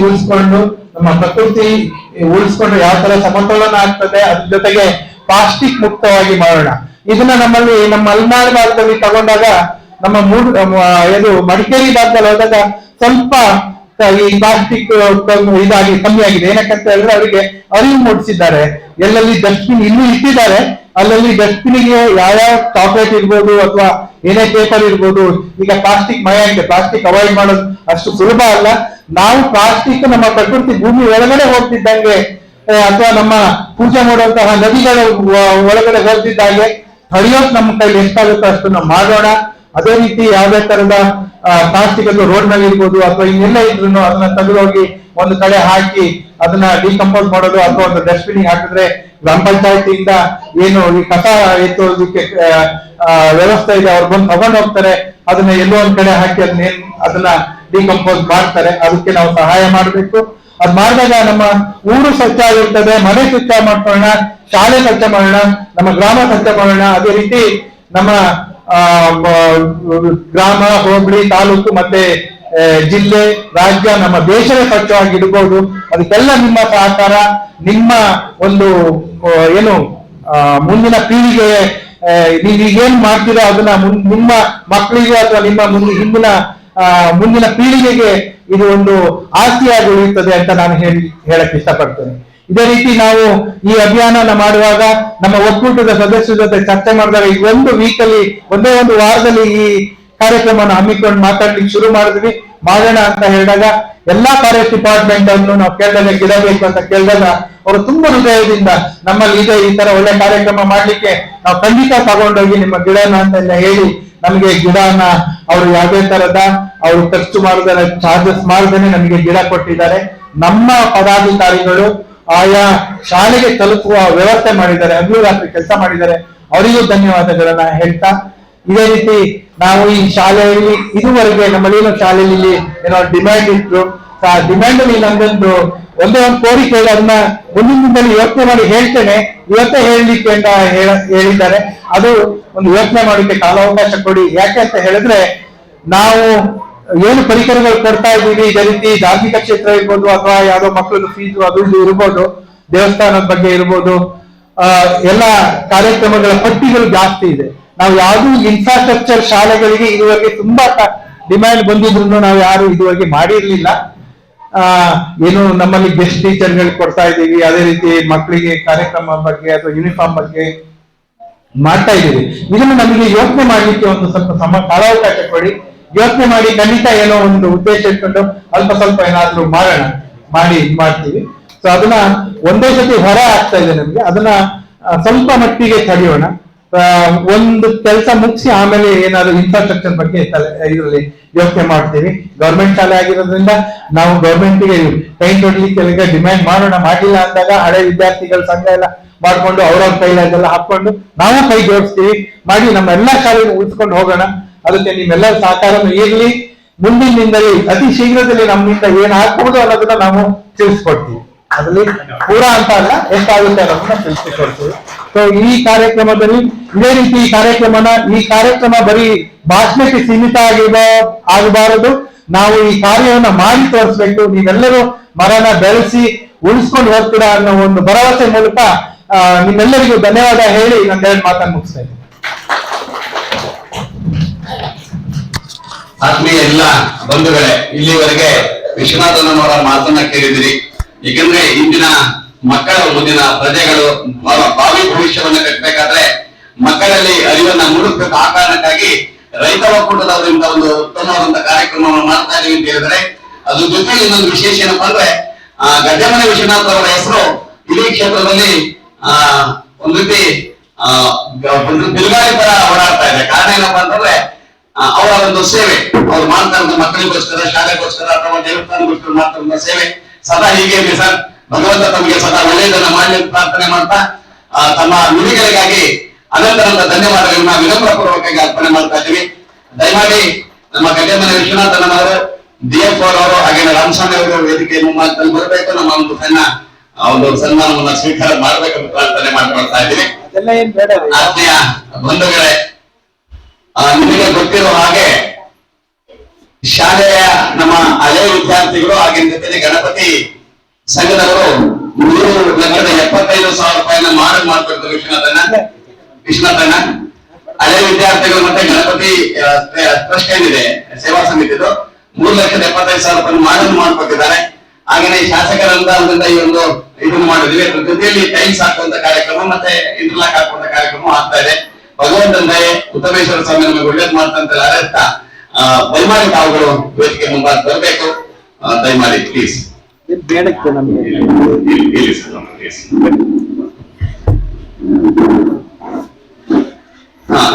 ಉಳಿಸ್ಕೊಂಡ್ರೆ ಯಾವ ತರ ಸಮತೋಲನ ಆಗ್ತದೆ, ಅದ್ರ ಜೊತೆಗೆ ಪ್ಲಾಸ್ಟಿಕ್ ಮುಕ್ತವಾಗಿ ಮಾಡೋಣ. ಇದನ್ನ ನಮ್ಮ ಮಲೆನಾಡು ಭಾಗದಲ್ಲಿ ತಗೊಂಡಾಗ ನಮ್ಮ ಮಡಿಕೇರಿ ಭಾಗದಲ್ಲಿ ಹೋದಾಗ ಸ್ವಲ್ಪ ಈ ಪ್ಲಾಸ್ಟಿಕ್ ಕಮ್ಮಿ ಆಗಿದೆ. ಏನಕ್ಕಂತ ಹೇಳಿದ್ರೆ ಅವರಿಗೆ ಅರಿವು ಮೂಡಿಸಿದ್ದಾರೆ. ಎಲ್ಲೆಲ್ಲಿ ಡಸ್ಟ್ಬಿನ್ ಇನ್ನೂ ಇಟ್ಟಿದ್ದಾರೆ ಅಲ್ಲಲ್ಲಿ ಡಸ್ಟ್ಬಿನ್ಗೆ ಯಾವ್ಯಾವ ಚಾಕ್ಲೇಟ್ ಇರ್ಬೋದು ಅಥವಾ ಏನೇ ಪೇಪರ್ ಇರ್ಬೋದು. ಈಗ ಪ್ಲಾಸ್ಟಿಕ್ ಪ್ಲಾಸ್ಟಿಕ್ ಅವಾಯ್ಡ್ ಮಾಡೋದು ಅಷ್ಟು ಸುಲಭ ಅಲ್ಲ. ನಾವು ಪ್ಲಾಸ್ಟಿಕ್ ನಮ್ಮ ಪ್ರಕೃತಿ ಭೂಮಿ ಒಳಗಡೆ ಹೋಗ್ತಿದ್ದಂಗೆ ಅಥವಾ ನಮ್ಮ ಪೂಜೆ ಮಾಡುವಂತಹ ನದಿಗಳ ಒಳಗಡೆ ಹೋಗ್ತಿದ್ದಾಗೆ ತಡೆಯೋಕ್ ನಮ್ಮ ಕೈಲಿ ಎಷ್ಟಾಗುತ್ತೋ ಅಷ್ಟನ್ನು ಮಾಡೋಣ. ಅದೇ ರೀತಿ ಯಾವುದೇ ತರದ ಪ್ಲಾಸ್ಟಿಕ್ ಅದು ರೋಡ್ ನಲ್ಲಿ ಇರ್ಬೋದು ಅಥವಾ ಇನ್ನೆಲ್ಲ ಇದ್ರು ಅದನ್ನ ತೆಗೆದೋಗಿ ಒಂದು ಕಡೆ ಹಾಕಿ ಅದನ್ನ ಡಿಕಂಪೋಸ್ ಮಾಡೋದು ಅಥವಾ ಒಂದು ಡಸ್ಟ್ಬಿನ್ ಹಾಕಿದ್ರೆ ಗ್ರಾಮ ಪಂಚಾಯತಿಯಿಂದ ಏನು ಈ ಕಸ ಎತ್ತೋದಕ್ಕೆ ವ್ಯವಸ್ಥೆ ಇದೆ, ಅವ್ರು ಬಂದು ತಗೊಂಡು ಹೋಗ್ತಾರೆ. ಅದನ್ನ ಎಲ್ಲೋ ಒಂದ್ ಕಡೆ ಹಾಕಿ ಅದನ್ನ ಡಿಕಂಪೋಸ್ ಮಾಡ್ತಾರೆ. ಅದಕ್ಕೆ ನಾವು ಸಹಾಯ ಮಾಡ್ಬೇಕು. ಅದ್ ಮಾಡಿದಾಗ ನಮ್ಮ ಊರು ಸ್ವಚ್ಛ ಆಗಿರ್ತದೆ, ಮನೆ ಸ್ವಚ್ಛ ಮಾಡ್ಕೊಳ್ಳೋಣ, ಶಾಲೆ ಸ್ವಚ್ಛ ಮಾಡೋಣ, ನಮ್ಮ ಗ್ರಾಮ ಸ್ವಚ್ಛ ಮಾಡೋಣ. ಅದೇ ರೀತಿ ನಮ್ಮ ಗ್ರಾಮ, ಹೋಬಳಿ, ತಾಲೂಕು ಮತ್ತೆ ಜಿಲ್ಲೆ, ರಾಜ್ಯ, ನಮ್ಮ ದೇಶವೇ ಸ್ವಚ್ಛವಾಗಿ ಇಡಬಹುದು. ಅದಕ್ಕೆಲ್ಲ ನಿಮ್ಮ ಸಹಕಾರ, ನಿಮ್ಮ ಒಂದು ಮುಂದಿನ ಪೀಳಿಗೆ ನೀವೀಗೇನ್ ಮಾಡ್ತೀರೋ ಅದನ್ನ ನಿಮ್ಮ ಮಕ್ಕಳಿಗೆ ಅಥವಾ ನಿಮ್ಮ ಮುಂದಿನ ಪೀಳಿಗೆಗೆ ಇದು ಒಂದು ಆಸ್ತಿಯಾಗಿ ಉಳಿಯುತ್ತದೆ ಅಂತ ನಾನು ಹೇಳಕ್ ಇಷ್ಟಪಡ್ತೇನೆ. ಇದೇ ರೀತಿ ನಾವು ಈ ಅಭಿಯಾನ ಮಾಡುವಾಗ ನಮ್ಮ ಒಕ್ಕೂಟದ ಸದಸ್ಯರ ಜೊತೆ ಚರ್ಚೆ ಮಾಡಿದಾಗ ಈ ಒಂದು ವೀಕಲ್ಲಿ ಒಂದೇ ಒಂದು ವಾರದಲ್ಲಿ ಈ ಕಾರ್ಯಕ್ರಮವನ್ನು ಹಮ್ಮಿಕೊಂಡು ಮಾತಾಡ್ಲಿಕ್ಕೆ ಶುರು ಮಾಡಿದ್ವಿ. ಮಾಡೋಣ ಅಂತ ಹೇಳಿದಾಗ ಎಲ್ಲಾ ಫಾರೆಸ್ಟ್ ಡಿಪಾರ್ಟ್ಮೆಂಟ್ ಅನ್ನು ನಾವು ಕೇಳಿದಾಗ ಗಿಡ ಬೇಕು ಅಂತ ಕೇಳಿದಾಗ ಅವರು ತುಂಬಾ ಹೃದಯದಿಂದ ನಮ್ಮಲ್ಲಿ ಇದೆ ಈ ತರ ಒಳ್ಳೆ ಕಾರ್ಯಕ್ರಮ ಮಾಡ್ಲಿಕ್ಕೆ ನಾವು ಖಂಡಿತ ತಗೊಂಡೋಗಿ ನಿಮ್ಮ ಗಿಡನ ಅಂತೆಲ್ಲ ಹೇಳಿ ನಮಗೆ ಗಿಡನ ಅವರು ಯಾವುದೇ ತರದ ಅವರು ಖರ್ಚು ಮಾಡಿದರೆ ಚಾರ್ಜಸ್ ಮಾಡದೇನೆ ನಮಗೆ ಗಿಡ ಕೊಟ್ಟಿದ್ದಾರೆ. ನಮ್ಮ ಪದಾಧಿಕಾರಿಗಳು ಆಯಾ ಶಾಲೆಗೆ ತಲುಪುವ ವ್ಯವಸ್ಥೆ ಮಾಡಿದ್ದಾರೆ, ಹಗಲು ರಾತ್ರಿ ಕೆಲಸ ಮಾಡಿದ್ದಾರೆ. ಅವರಿಗೂ ಧನ್ಯವಾದಗಳನ್ನ ಹೇಳ್ತಾ, ಇದೇ ರೀತಿ ನಾವು ಈ ಶಾಲೆಯಲ್ಲಿ ಇದುವರೆಗೆ ನಮ್ಮಲ್ಲಿನ ಶಾಲೆಯಲ್ಲಿ ಏನೋ ಡಿಮ್ಯಾಂಡ್ ಇತ್ತು. ಡಿಮ್ಯಾಂಡ್ ಅಲ್ಲಿ ನಮ್ದೊಂದು ಒಂದೇ ಒಂದು ಕೋರಿಕೆ ಅದನ್ನ ಮುಂದಿನ ದಿನದಲ್ಲಿ ಯೋಚನೆ ಮಾಡಿ ಹೇಳ್ತೇನೆ, ಇವತ್ತೇ ಹೇಳಲಿಕ್ಕೆ ಅಂತ ಹೇಳಿದ್ದಾರೆ. ಅದು ಒಂದು ಯೋಚನೆ ಮಾಡೋಕೆ ಕಾಲಾವಕಾಶ ಕೊಡಿ. ಯಾಕೆ ಅಂತ ಹೇಳಿದ್ರೆ ನಾವು ಏನು ಪರಿಕರಗಳು ಕೊಡ್ತಾ ಇದ್ದೀವಿ, ಇದೇ ರೀತಿ ಧಾರ್ಮಿಕ ಕ್ಷೇತ್ರ ಇರ್ಬೋದು ಅಥವಾ ಯಾವ್ದೋ ಮಕ್ಕಳದ್ದು ಫೀಸು ಅದು ಇದು ಇರ್ಬೋದು, ದೇವಸ್ಥಾನದ ಬಗ್ಗೆ ಇರ್ಬೋದು, ಎಲ್ಲ ಕಾರ್ಯಕ್ರಮಗಳ ಪಟ್ಟಿಗಳು ಜಾಸ್ತಿ ಇದೆ. ನಾವು ಯಾವ್ದು ಇನ್ಫ್ರಾಸ್ಟ್ರಕ್ಚರ್ ಶಾಲೆಗಳಿಗೆ ಇದುವರೆಗೆ ತುಂಬಾ ಡಿಮ್ಯಾಂಡ್ ಬಂದಿದ್ರು ನಾವು ಯಾರು ಇದುವರೆಗೆ ಮಾಡಿರ್ಲಿಲ್ಲ. ಏನು ನಮ್ಮಲ್ಲಿ ಗೆಸ್ಟ್ ಟೀಚರ್ಗಳಿಗೆ ಕೊಡ್ತಾ ಇದ್ದೀವಿ, ಅದೇ ರೀತಿ ಮಕ್ಕಳಿಗೆ ಕಾರ್ಯಕ್ರಮ ಬಗ್ಗೆ ಅಥವಾ ಯೂನಿಫಾರ್ಮ್ ಬಗ್ಗೆ ಮಾಡ್ತಾ ಇದ್ದೀವಿ. ಇದನ್ನು ನಮಗೆ ಯೋಚನೆ ಮಾಡ್ಲಿಕ್ಕೆ ಒಂದು ಸ್ವಲ್ಪ ಕಾಲಾವಕಾಶ ಕೊಡಿ. ಯೋಚನೆ ಮಾಡಿ ಖಂಡಿತ ಏನೋ ಒಂದು ಉದ್ದೇಶ ಇಟ್ಕೊಂಡು ಅಲ್ಪ ಸ್ವಲ್ಪ ಏನಾದ್ರೂ ಮಾಡ್ತೀವಿ. ಸೊ ಅದನ್ನ ಒಂದೇ ಸತಿ ಹೊರ ಆಗ್ತಾ ಇದೆ ನಮ್ಗೆ, ಅದನ್ನ ಸ್ವಲ್ಪ ಮಟ್ಟಿಗೆ ತಡೆಯೋಣ. ಒಂದು ಕೆಲಸ ಮುಗಿಸಿ ಆಮೇಲೆ ಏನಾದ್ರು ಇನ್ಫ್ರಾಸ್ಟ್ರಕ್ಚರ್ ಬಗ್ಗೆ ಇದರಲ್ಲಿ ಯೋಚನೆ ಮಾಡ್ತೀವಿ. ಗೌರ್ಮೆಂಟ್ ಶಾಲೆ ಆಗಿರೋದ್ರಿಂದ ನಾವು ಗೌರ್ಮೆಂಟ್ಗೆ ಕೈ ಕೊಡ್ಲಿಕ್ಕೆ ಡಿಮ್ಯಾಂಡ್ ಮಾಡೋಣ. ಮಾಡಿಲ್ಲ ಅಂದಾಗ ಹಳೆ ವಿದ್ಯಾರ್ಥಿಗಳ ಸಂಘ ಎಲ್ಲ ಮಾಡ್ಕೊಂಡು ಅವ್ರವ್ರ ಕೈಲಾಗೆಲ್ಲ ಹಾಕೊಂಡು ನಾವು ಕೈ ಜೋಡಿಸ್ತೀವಿ. ಮಾಡಿ ನಮ್ಮ ಎಲ್ಲಾ ಶಾಲೆಯನ್ನು ಉಳಿಸ್ಕೊಂಡು ಹೋಗೋಣ. ಅದಕ್ಕೆ ನಿಮ್ಮೆಲ್ಲರ ಸಹಕಾರನೂ ಇರ್ಲಿ. ಮುಂದಿನ ದಿನದಲ್ಲಿ ಅತಿ ಶೀಘ್ರದಲ್ಲಿ ನಮ್ಮಿಂದ ಏನಾಗಬಹುದು ಅನ್ನೋದನ್ನ ನಾವು ತಿಳಿಸ್ಕೊಡ್ತೀವಿ. ಅದರಲ್ಲಿ ಪೂರಾ ಅಂತ ಅಲ್ಲ, ಎಷ್ಟಾಗುತ್ತೆ ಅನ್ನೋದನ್ನ ತಿಳಿಸಿಕೊಡ್ತೀವಿ. ಸೊ ಈ ಕಾರ್ಯಕ್ರಮದಲ್ಲಿ ಇದೇ ರೀತಿ ಈ ಕಾರ್ಯಕ್ರಮ ಬರೀ ಭಾಷಣಕ್ಕೆ ಸೀಮಿತ ಆಗಬಾರದು. ನಾವು ಈ ಕಾರ್ಯವನ್ನ ಮಾಡಿ ತೋರಿಸ್ಬೇಕು. ನೀವೆಲ್ಲರೂ ಮರನ ಬೆಳೆಸಿ ಉಳಿಸ್ಕೊಂಡು ಹೋಗ್ತೀರಾ ಅನ್ನೋ ಒಂದು ಭರವಸೆ ಮೂಲಕ ನಿಮ್ಮೆಲ್ಲರಿಗೂ ಧನ್ಯವಾದ ಹೇಳಿ ಒಂದೆರಡು ಮಾತನ್ನು ಮುಗಿಸ್ತಾ ಇದ್ದೀನಿ. ಆತ್ಮೀಯ ಎಲ್ಲ ಬಂಧುಗಳೇ, ಇಲ್ಲಿವರೆಗೆ ವಿಶ್ವನಾಥನವರ ಮಾತನ್ನ ಕೇಳಿದಿರಿ. ಏಕೆಂದ್ರೆ ಇಂದಿನ ಮಕ್ಕಳು ಮುಂದಿನ ಪ್ರಜೆಗಳು ಭಾವಿ ಭವಿಷ್ಯವನ್ನ ಕಟ್ಟಬೇಕಾದ್ರೆ ಮಕ್ಕಳಲ್ಲಿ ಅರಿವನ್ನ ಮೂಡಿಸಬೇಕು. ಆ ಕಾರಣಕ್ಕಾಗಿ ರೈತ ಒಕ್ಕೂಟದವರಿಂದ ಒಂದು ಉತ್ತಮವಾದಂತಹ ಕಾರ್ಯಕ್ರಮವನ್ನು ಮಾಡ್ತಾ ಇದೀವಿ ಅಂತ ಹೇಳಿದ್ರೆ, ಅದ್ರ ಜೊತೆಗೆ ಇನ್ನೊಂದು ವಿಶೇಷ ಏನಪ್ಪಾ ಅಂದ್ರೆ ಗಡ್ಡೆಮನೆ ವಿಶ್ವನಾಥ್ ಅವರ ಹೆಸರು ಇಡೀ ಕ್ಷೇತ್ರದಲ್ಲಿ ಒಂದ್ ರೀತಿ ಒಂದು ಬಿರುಗಾಳಿ ತರ ಓಡಾಡ್ತಾ ಇದೆ. ಕಾರಣ ಏನಪ್ಪಾ ಅಂತಂದ್ರೆ ಅವರ ಒಂದು ಸೇವೆ, ಅವ್ರು ಮಾಡ್ತಾ ಇರೋದು ಮಕ್ಕಳಿಗೋಸ್ಕರ, ಶಾಲೆಗೋಸ್ಕರ ಅಥವಾ ದೇವಸ್ಥಾನಗೋಸ್ಕರ ಮಾಡ್ತಾ ಇರೋ ಸೇವೆ ಸದಾ ಹೀಗೆ ಇರಲಿ ಸರ್. ಭಗವಂತ ತಮಗೆ ಸದಾ ಒಳ್ಳೆಯದನ್ನ ಮಾಡಲಿ ಅಂತ ಪ್ರಾರ್ಥನೆ ಮಾಡ್ತಾ ತಮ್ಮ ನುಡಿಗಳಿಗಾಗಿ ಅನಂತರಂತ ಧನ್ಯವಾದಗಳನ್ನ ವಿನಮ್ರ ಪೂರ್ವಕವಾಗಿ ಅರ್ಪಣೆ ಮಾಡ್ತಾ ಇದ್ದೀವಿ. ದಯಮಾಡಿ ನಮ್ಮ ಗಡ್ಡೆಮನೆ ವಿಶ್ವನಾಥನವರು, DF ಅವರು ಹಾಗೆ ರಾಮಸ್ವಾಮಿ ಅವರು ವೇದಿಕೆ ಮುಂಭಾಗದಲ್ಲಿ ಬರಬೇಕು. ನಮ್ಮ ಒಂದು ಒಂದು ಸನ್ಮಾನವನ್ನ ಸ್ವೀಕಾರ ಮಾಡ್ಬೇಕಂತ ಪ್ರಾರ್ಥನೆ ಮಾಡ್ಕೊಳ್ತಾ ಇದ್ದೀವಿ. ಆತ್ಮೀಯ ಬಂಧುಗಳೇ, ನಿಮಗೆ ಗೊತ್ತಿರೋ ಹಾಗೆ ಶಾಲೆಯ ನಮ್ಮ ಹಳೆಯ ವಿದ್ಯಾರ್ಥಿಗಳು ಆಗಿನ ಜೊತೆಗೆ ಗಣಪತಿ ಸಂಘದವರು 3,75,000 ರೂಪಾಯಿನ ಮಾಡ್ಕೊಡ್ತಾರೆ ವಿಶ್ವನಾಥನ ಹಳೆ ವಿದ್ಯಾರ್ಥಿಗಳು ಮತ್ತೆ ಗಣಪತಿ ಟ್ರಸ್ಟ್ ಏನಿದೆ ಸೇವಾ ಸಮಿತಿದು 3,75,000 ರೂಪಾಯಿ ಮಾಡ್ಕೊಟ್ಟಿದ್ದಾರೆ. ಹಾಗೇನೆ ಶಾಸಕರಿಂದ ಈ ಒಂದು ಇದನ್ನು ಮಾಡಿದ್ವಿ. ಅದ್ರ ಜೊತೆಯಲ್ಲಿ ಟೈಲ್ಸ್ ಹಾಕುವಂತ ಕಾರ್ಯಕ್ರಮ ಮತ್ತೆ ಇಂಟರ್ಲಾಕ್ ಹಾಕುವಂತ ಕಾರ್ಯಕ್ರಮ ಆಗ್ತಾ ಇದೆ. ಭಗವಂತನ ದಯೆ, ಉತ್ತಮೇಶ್ವರ ಸ್ವಾಮಿ ನಮಗೆ ಒಳ್ಳೇದ್ ಮಾಡ್ತಂತ ಅರ್ಥ. ದಯಮಾಡಿ ತಾವುಗಳು ವೇದಿಕೆ ಮುಂಭಾಗ ಬರಬೇಕು. ದಯಮಾಡಿ ಪ್ಲೀಸ್.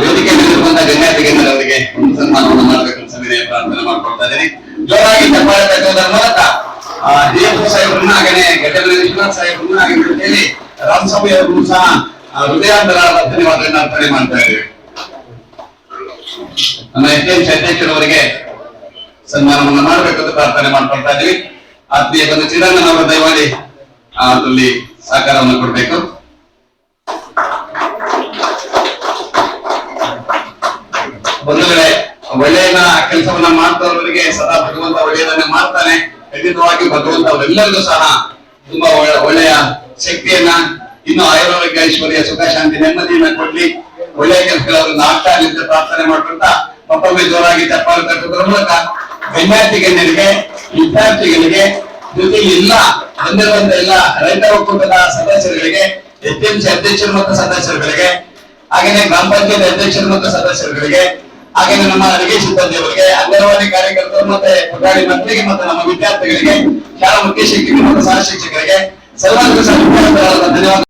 ವೇದಿಕೆ ಮೇಲಿರುವಂತಹ ಗಣ್ಯಾತಿಗಣ್ಯರ ಅವರಿಗೆ ಒಂದು ಸನ್ಮಾನವನ್ನು ಮಾಡಬೇಕಂತ ಸವಿನಯ ಪ್ರಾರ್ಥನೆ ಮಾಡ್ಕೊಳ್ತಾ ಇದ್ದೀನಿ. ಜೋರಾಗಿ ಚಪ್ಪಾಳೆ ತಟ್ಟುವುದರ ಮೂಲಕ DF ಸಾಹೇಬ್ರನ್ನ ಹಾಗೆ ಗಡ್ಡೆಮನೆ ವಿಶ್ವನಾಥ್ ಸಾಹೇಬ್ರನ್ನ ಹಾಗೆ ಜೊತೆಯಲ್ಲಿ ರಾಮಸ್ವಾಮಿ ಅವರನ್ನು ಸಹ ಹೃದಯಾಂತರ ಧನ್ಯವಾದಗಳನ್ನ ಅರ್ಪಣೆ ಮಾಡ್ತಾ ಇದ್ದೇವೆ. ನಮ್ಮ SDMC ಅಧ್ಯಕ್ಷರವರಿಗೆ ಸನ್ಮಾನವನ್ನು ಮಾಡಬೇಕಂತ ಪ್ರಾರ್ಥನೆ ಮಾಡ್ಕೊಳ್ತಾ ಇದ್ದೀವಿ. ಆತ್ಮೀಯ ಬಂದು ಚಿರಂಜನ್ ಅವರ ದಯಮಾಡಿ ಅದರಲ್ಲಿ ಸಹಕಾರವನ್ನು ಕೊಡಬೇಕು. ಬಂಧುಗಳೇ, ಒಳ್ಳೆಯ ಕೆಲಸವನ್ನ ಮಾಡ್ತವರಿಗೆ ಸದಾ ಭಗವಂತ ಒಳ್ಳೆಯದನ್ನ ಮಾಡ್ತಾನೆ. ಖಂಡಿತವಾಗಿ ಭಗವಂತ ಅವರೆಲ್ಲರಿಗೂ ಸಹ ತುಂಬಾ ಒಳ್ಳೆಯ ಶಕ್ತಿಯನ್ನ, ಇನ್ನು ಆಯುರ್ವೇದ ಐಶ್ವರ್ಯ, ಸುಖ, ಶಾಂತಿ, ನೆಮ್ಮದಿಯನ್ನ ಕೊಡ್ಲಿ. ಒಳ್ಳೆಯ ಕೆಲಸಗಳನ್ನು ಆಗ್ತಾ ಇರಲಿ ಅಂತ ಪ್ರಾರ್ಥನೆ ಮಾಡ್ಕೊಂತ ಮತ್ತೊಮ್ಮೆ ಜೋರಾಗಿ ಚಪ್ಪಾಳೆ ತಟ್ಟುವುದರ ಮೂಲಕ ಗಣ್ಯಾತಿಗಣ್ಯರಿಗೆ, ವಿದ್ಯಾರ್ಥಿಗಳಿಗೆ, ಜೊತೆಗೆ ಎಲ್ಲ ಬಂದಿರುವಂತ ಎಲ್ಲ ರೈತ ಒಕ್ಕೂಟದ ಸದಸ್ಯರುಗಳಿಗೆ, SDMC ಅಧ್ಯಕ್ಷರು ಮತ್ತು ಸದಸ್ಯರುಗಳಿಗೆ, ಹಾಗೇನೆ ಗ್ರಾಮ ಪಂಚಾಯತ್ ಅಧ್ಯಕ್ಷರು ಮತ್ತು ಸದಸ್ಯರುಗಳಿಗೆ, ಹಾಗೆ ನಮ್ಮ ಅಡಿಗೆ ಸಿಬ್ಬಂದಿಯವರಿಗೆ, ಅಂಗನವಾಡಿ ಕಾರ್ಯಕರ್ತರು ಮತ್ತೆ ಪುಟಾಣಿ ಮಕ್ಕಳಿಗೆ ಮತ್ತು ನಮ್ಮ ವಿದ್ಯಾರ್ಥಿಗಳಿಗೆ, ಶಾಲಾ ಮುಖ್ಯ ಶಿಕ್ಷಕರು ಮತ್ತು ಸಹ ಶಿಕ್ಷಕರಿಗೆ ಸರ್ವಾಂಗ ಧನ್ಯವಾದ.